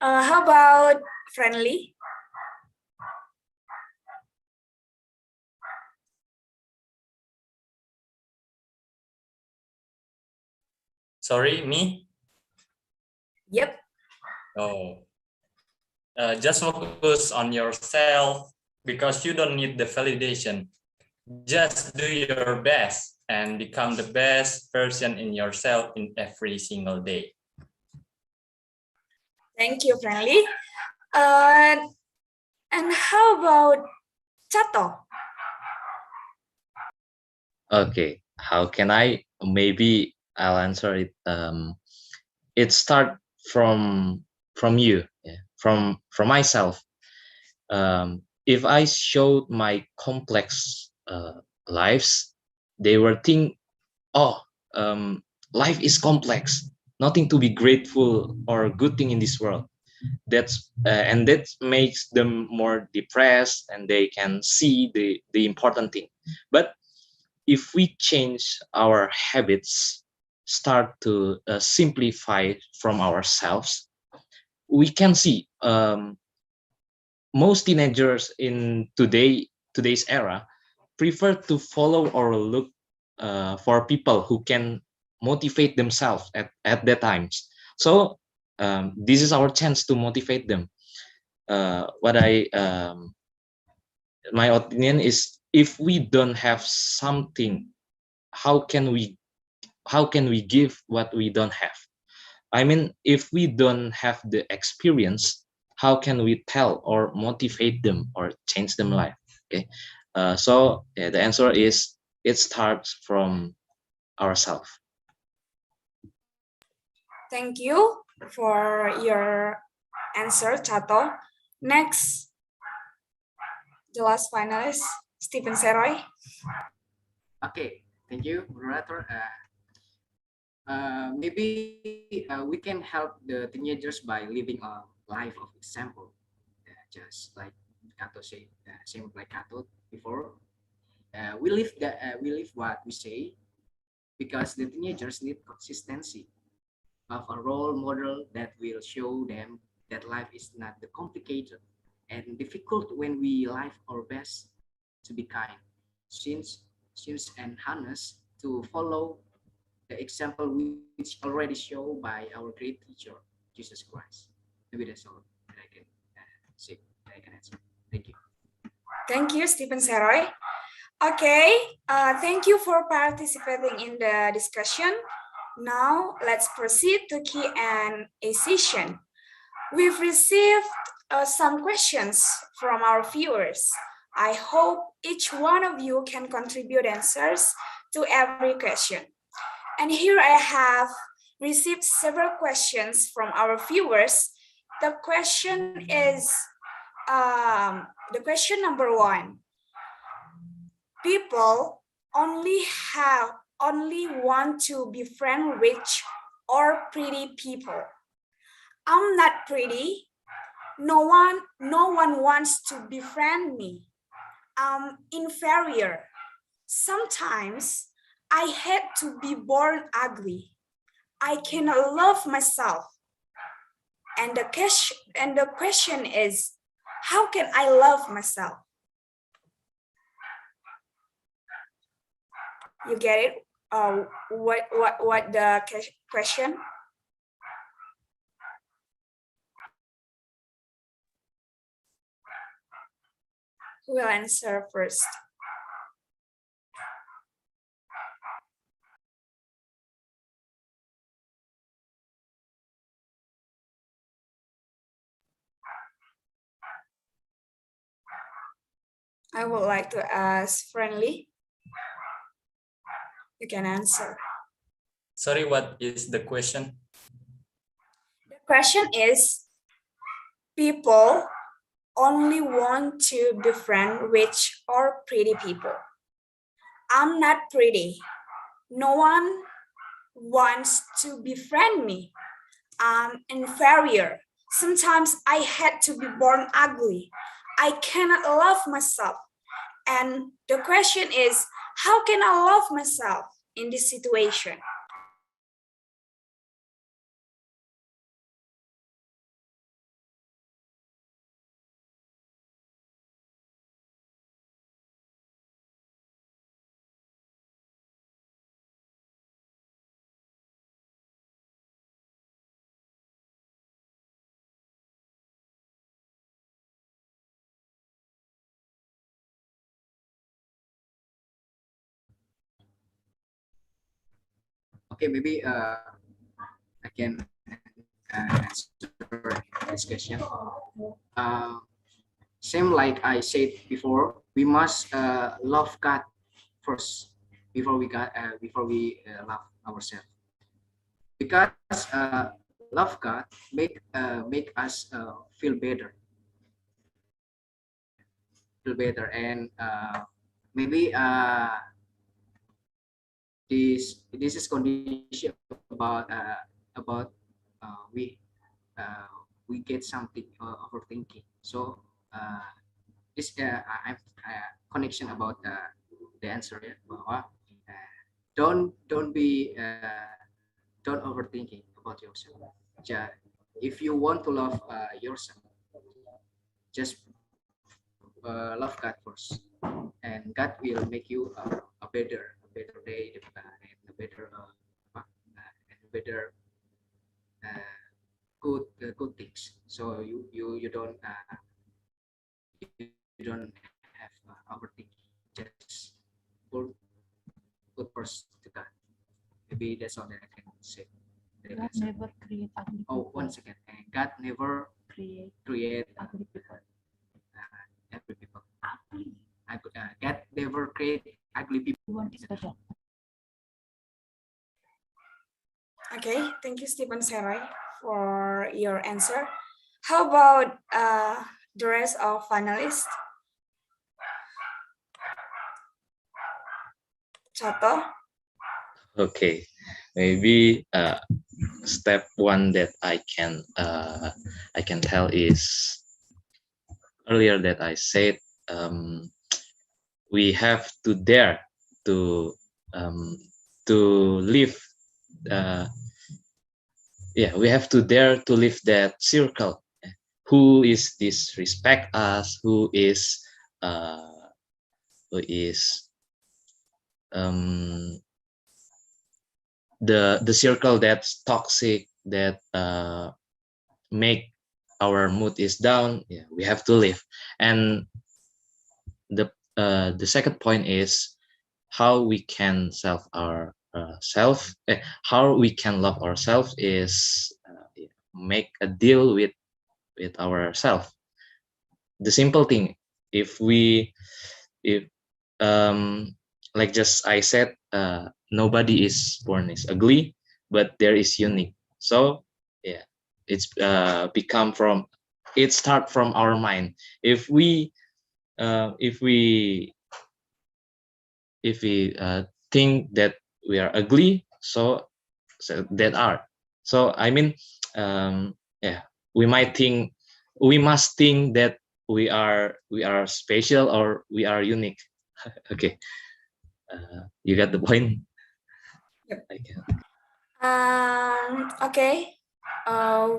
How about Friendly? Sorry, me? Yep. Oh, just focus on yourself because you don't need the validation. Just do your best and become the best version in yourself in every single day. Thank you, Friendly. And how about Chato? Okay, how can I? Maybe I'll answer it. It start from you, yeah, from myself. If I showed my complex lives, they were think, oh, life is complex, nothing to be grateful or good thing in this world. And that makes them more depressed, and they can see the important thing. But if we change our habits, start to simplify from ourselves, we can see most teenagers in today's era prefer to follow or look for people who can motivate themselves at that times. So this is our chance to motivate them. What I my opinion is, if we don't have something, how can we give what we don't have? I mean, if we don't have the experience, how can we tell or motivate them or change them life? Okay, so yeah, the answer is, it starts from ourselves. Thank you for your answer, Chato. Next, the last finalist, Stephen Seroy. Okay, thank you, moderator. Maybe we can help the teenagers by living a life of example, just like Kato said, same like Kato before. We live what we say, because the teenagers need consistency of a role model that will show them that life is not the complicated and difficult when we live our best to be kind, since and honest, to follow the example which already shown by our great teacher, Jesus Christ. Maybe that's all that I can say, that I can answer. Thank you. Thank you, Stephen Seroy. Okay, thank you for participating in the discussion. Now let's proceed to Q&A session. We've received some questions from our viewers. I hope each one of you can contribute answers to every question. And here I have received several questions from our viewers. The question is, the question number 1. People only want to befriend rich or pretty people. I'm not pretty. No one wants to befriend me. I'm inferior. Sometimes I hate to be born ugly. I cannot love myself. And the question is, how can I love myself? You get it? What the question? Who will answer first? I would like to ask Friendly. You can answer. Sorry, what is the question? The question is, people only want to befriend rich or pretty people. I'm not pretty. No one wants to befriend me. I'm inferior. Sometimes I had to be born ugly. I cannot love myself. And the question is, how can I love myself in this situation? Okay, maybe I can answer this question. Same like I said before, we must love God first before we love ourselves. Because love God make us feel better, and maybe this is condition about we get something overthinking. So this I connection about the answer ya, bahwa don't be don't overthinking about yourself. if you want to love yourself, just love God first, and God will make you a better day, and a better and better good things. So you don't you don't have overthinking. Just put first to God. Maybe that's all that I can say. God never create ugly people. Oh, one second. And God never Create create ugly people. every people. Ugly. God never create ugly people. You want special. Okay, thank you, Stephen Seroy, for your answer. How about the rest of finalists? Chato? Okay, maybe step one that I can tell is earlier that I said we have to dare to live. We have to dare to live that circle. Who is disrespect us? Who is the circle that's toxic, that make our mood is down? Yeah, we have to live. And the second point is how we can how we can love ourselves is make a deal with ourselves. The simple thing, if like just I said, nobody is born is ugly, but there is unique. So yeah, it's it start from our mind. If we think that we are ugly, so that are, so I mean, we must think that we are special or we are unique. Okay, you got the point. Yep. Okay. Okay,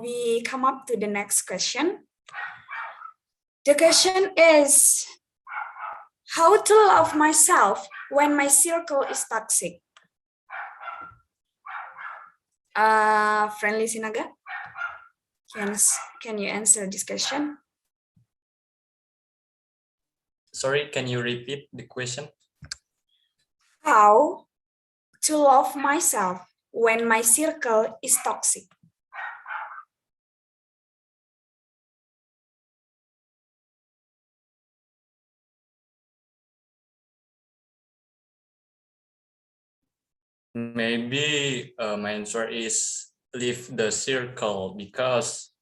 we come up to the next question. The question is, how to love myself when my circle is toxic? Friendly Sinaga, can you answer this question? Sorry, can you repeat the question? How to love myself when my circle is toxic? Maybe my answer is leave the circle, because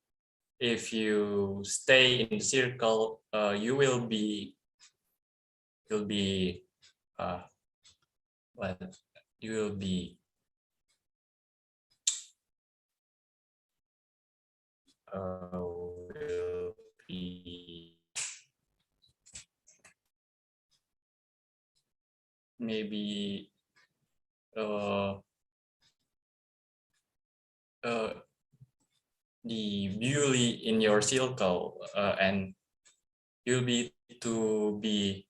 if you stay in the circle, you will be well, you will be maybe the bully in your circle, and you'll be to be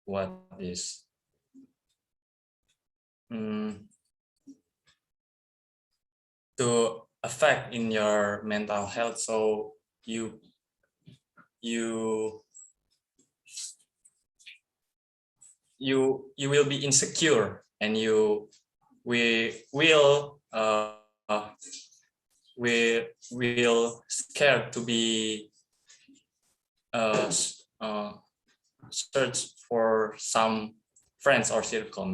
what is to affect in your mental health, so you will be insecure, and we will scared to be search for some friends or circle.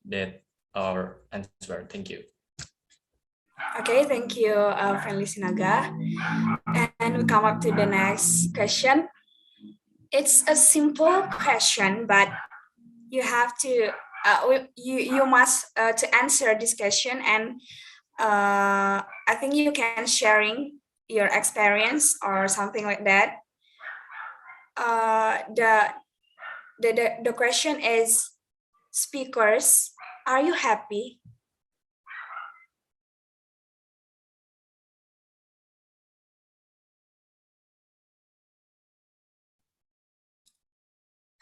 That our answer. Thank you. Okay, thank you, Friendly Sinaga. And we come up to the next question. It's a simple question, but you have to you must to answer this question, and I think you can sharing your experience or something like that. The question is, speakers, are you happy?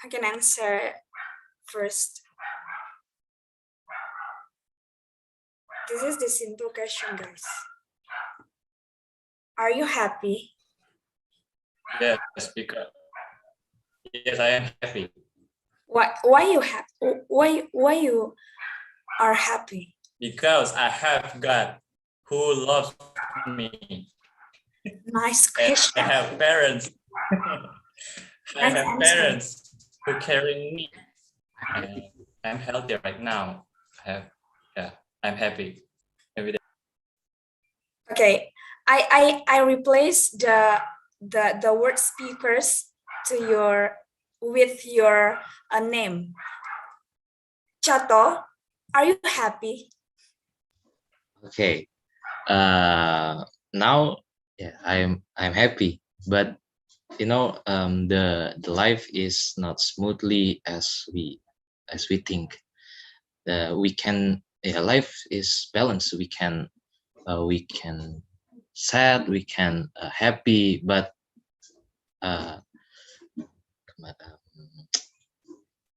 I can answer first. This is the simple question, guys. Are you happy? Yes, because yes, I am happy Why you happy? Why you are happy? because I have God who loves me, Nice and question. I have parents. I Nice have answer. parents who carry me. I'm happy. I'm healthy right now. I'm happy every day. Okay, I replace the word speakers to your with your name. Chato, are you happy? Okay. Now, yeah, I'm happy, but you know, the life is not smoothly as we think. We can, yeah, life is balanced. We can sad, we can happy, but uh,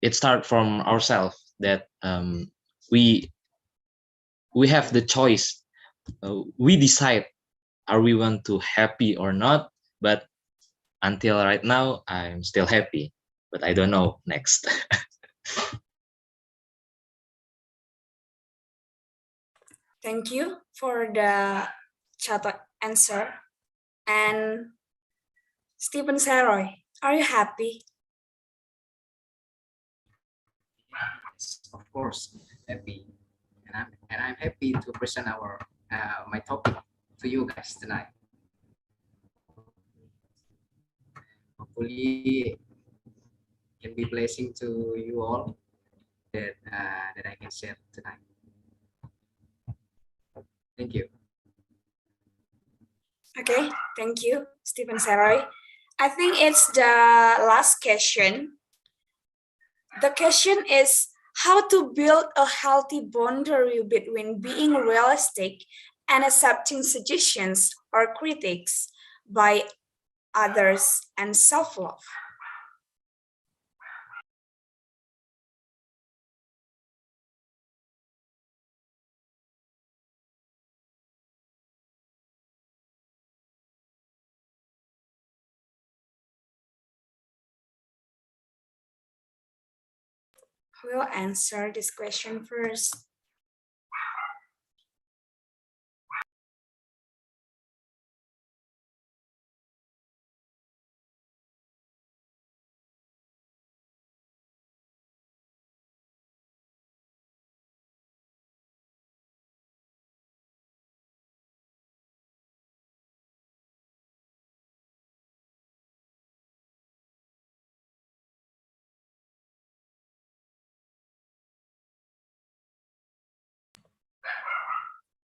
it starts from ourselves that we have the choice. We decide are we want to happy or not. But until right now, I'm still happy, but I don't know next. Thank you for the Chato answer. And Stephen Saroy, are you happy? Yes, of course, happy, and I'm happy to present my topic to you guys tonight. Hopefully, can be blessing to you all that I can share tonight. Thank you. Okay, thank you, Stephen Saroy. I think it's the last question. The question is how to build a healthy boundary between being realistic and accepting suggestions or critics by others and self-love. Who will answer this question first?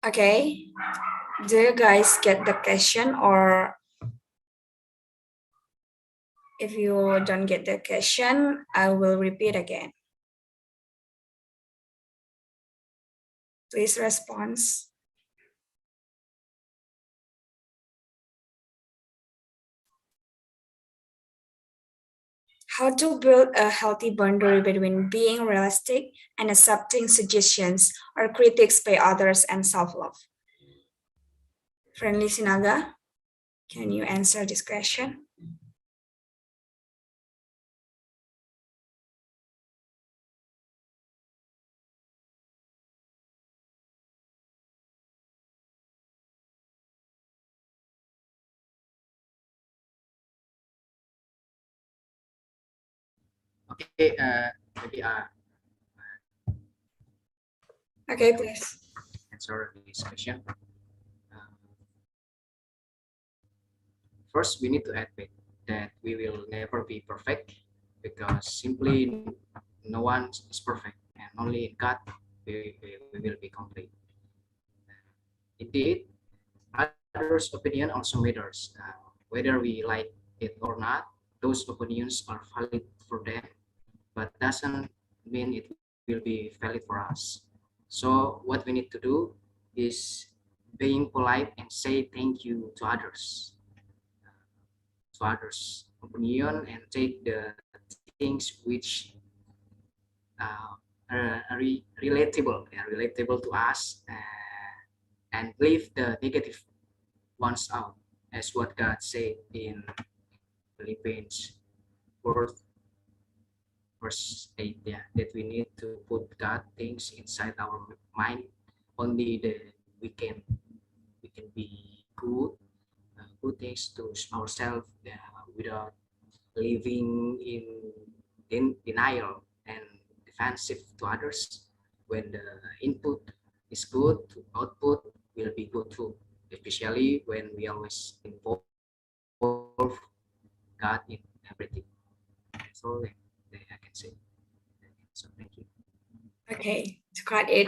Okay, do you guys get the question, or if you don't get the question, I will repeat again. Please respond. How to build a healthy boundary between being realistic and accepting suggestions or critics by others and self-love. Friendly Sinaga, can you answer this question? Okay, maybe Okay, please. answer this question. First, we need to admit that we will never be perfect because simply no one is perfect, and only in God we will be complete. Indeed, others' opinion also matters. Whether we like it or not, those opinions are valid for them, but doesn't mean it will be valid for us. So what we need to do is being polite and say thank you to others, opinion, and take the things which are relatable to us, and leave the negative ones out, as what God said in Philippians 4 verse 8, yeah, that we need to put God things inside our mind. Only we can be good, good things to ourselves, without living in denial and defensive to others. When the input is good, output will be good too, especially when we always involve God in everything. That's all that I can say. So thank you. Okay, to cut it,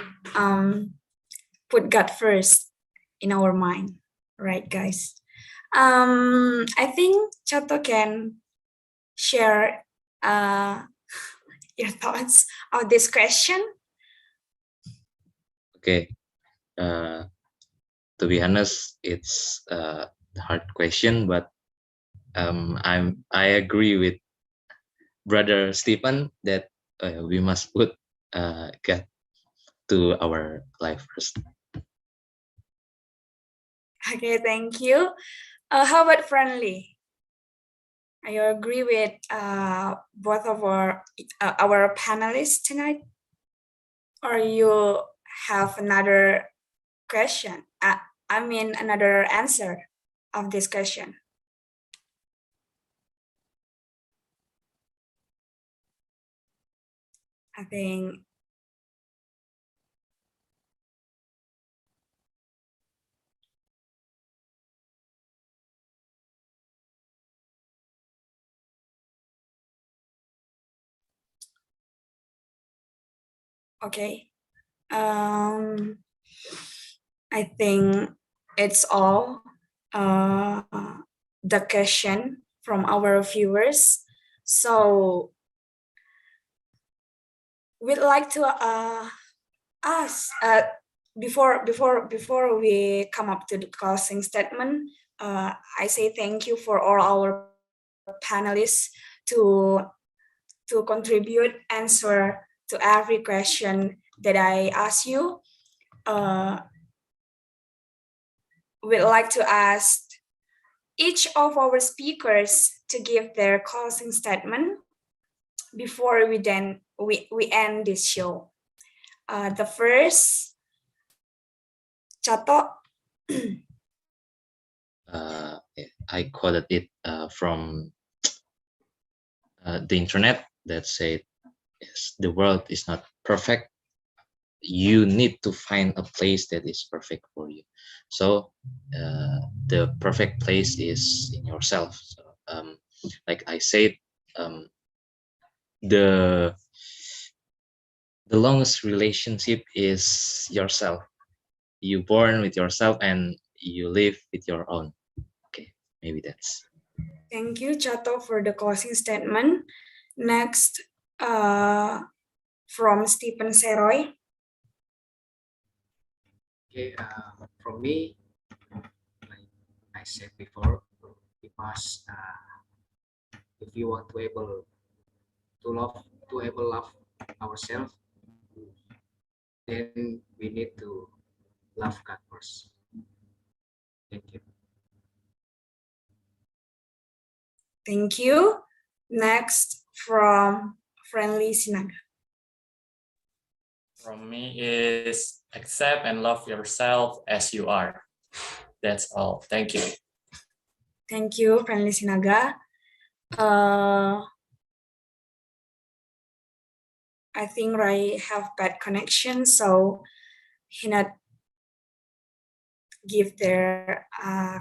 put God first in our mind, right, guys? I think Chato can share your thoughts on this question. Okay. To be honest, it's a hard question, but I agree with Brother Stephen that we must put God to our life first. Okay, thank you. How about Friendly? I agree with both of our panelists tonight, or you have another question? I mean, another answer of this question. I think okay. I think it's all the question from our viewers. So we'd like to ask before we come up to the closing statement. I say thank you for all our panelists to contribute, answer to every question that I ask you. We'd like to ask each of our speakers to give their closing statement before we end this show. The first, Chato. I quoted it from the internet that said, yes, the world is not perfect. You need to find a place that is perfect for you. So the perfect place is in yourself. So, like I said, the longest relationship is yourself. You born with yourself and you live with your own. Okay, maybe that's. Thank you, Chato, for the closing statement. Next, from Stephen Seroy. Okay, from me, like I said before, because if you want to able love ourselves, then we need to love God first. Thank you. Thank you. Next, from Friendly Sinaga. From me is accept and love yourself as you are. That's all. Thank you. Thank you, Friendly Sinaga. I think Rai have bad connection, so he not give their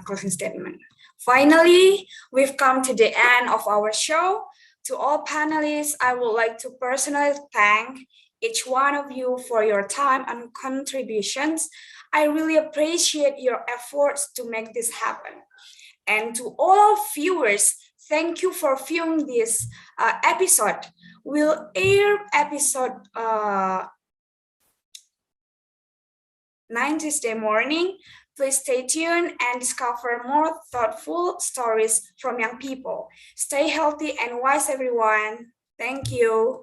closing statement. Finally, we've come to the end of our show. To all panelists, I would like to personally thank each one of you for your time and contributions. I really appreciate your efforts to make this happen. And to all viewers, thank you for viewing this episode. We'll air episode 9 Tuesday morning. Please stay tuned and discover more thoughtful stories from young people. Stay healthy and wise, everyone. Thank you.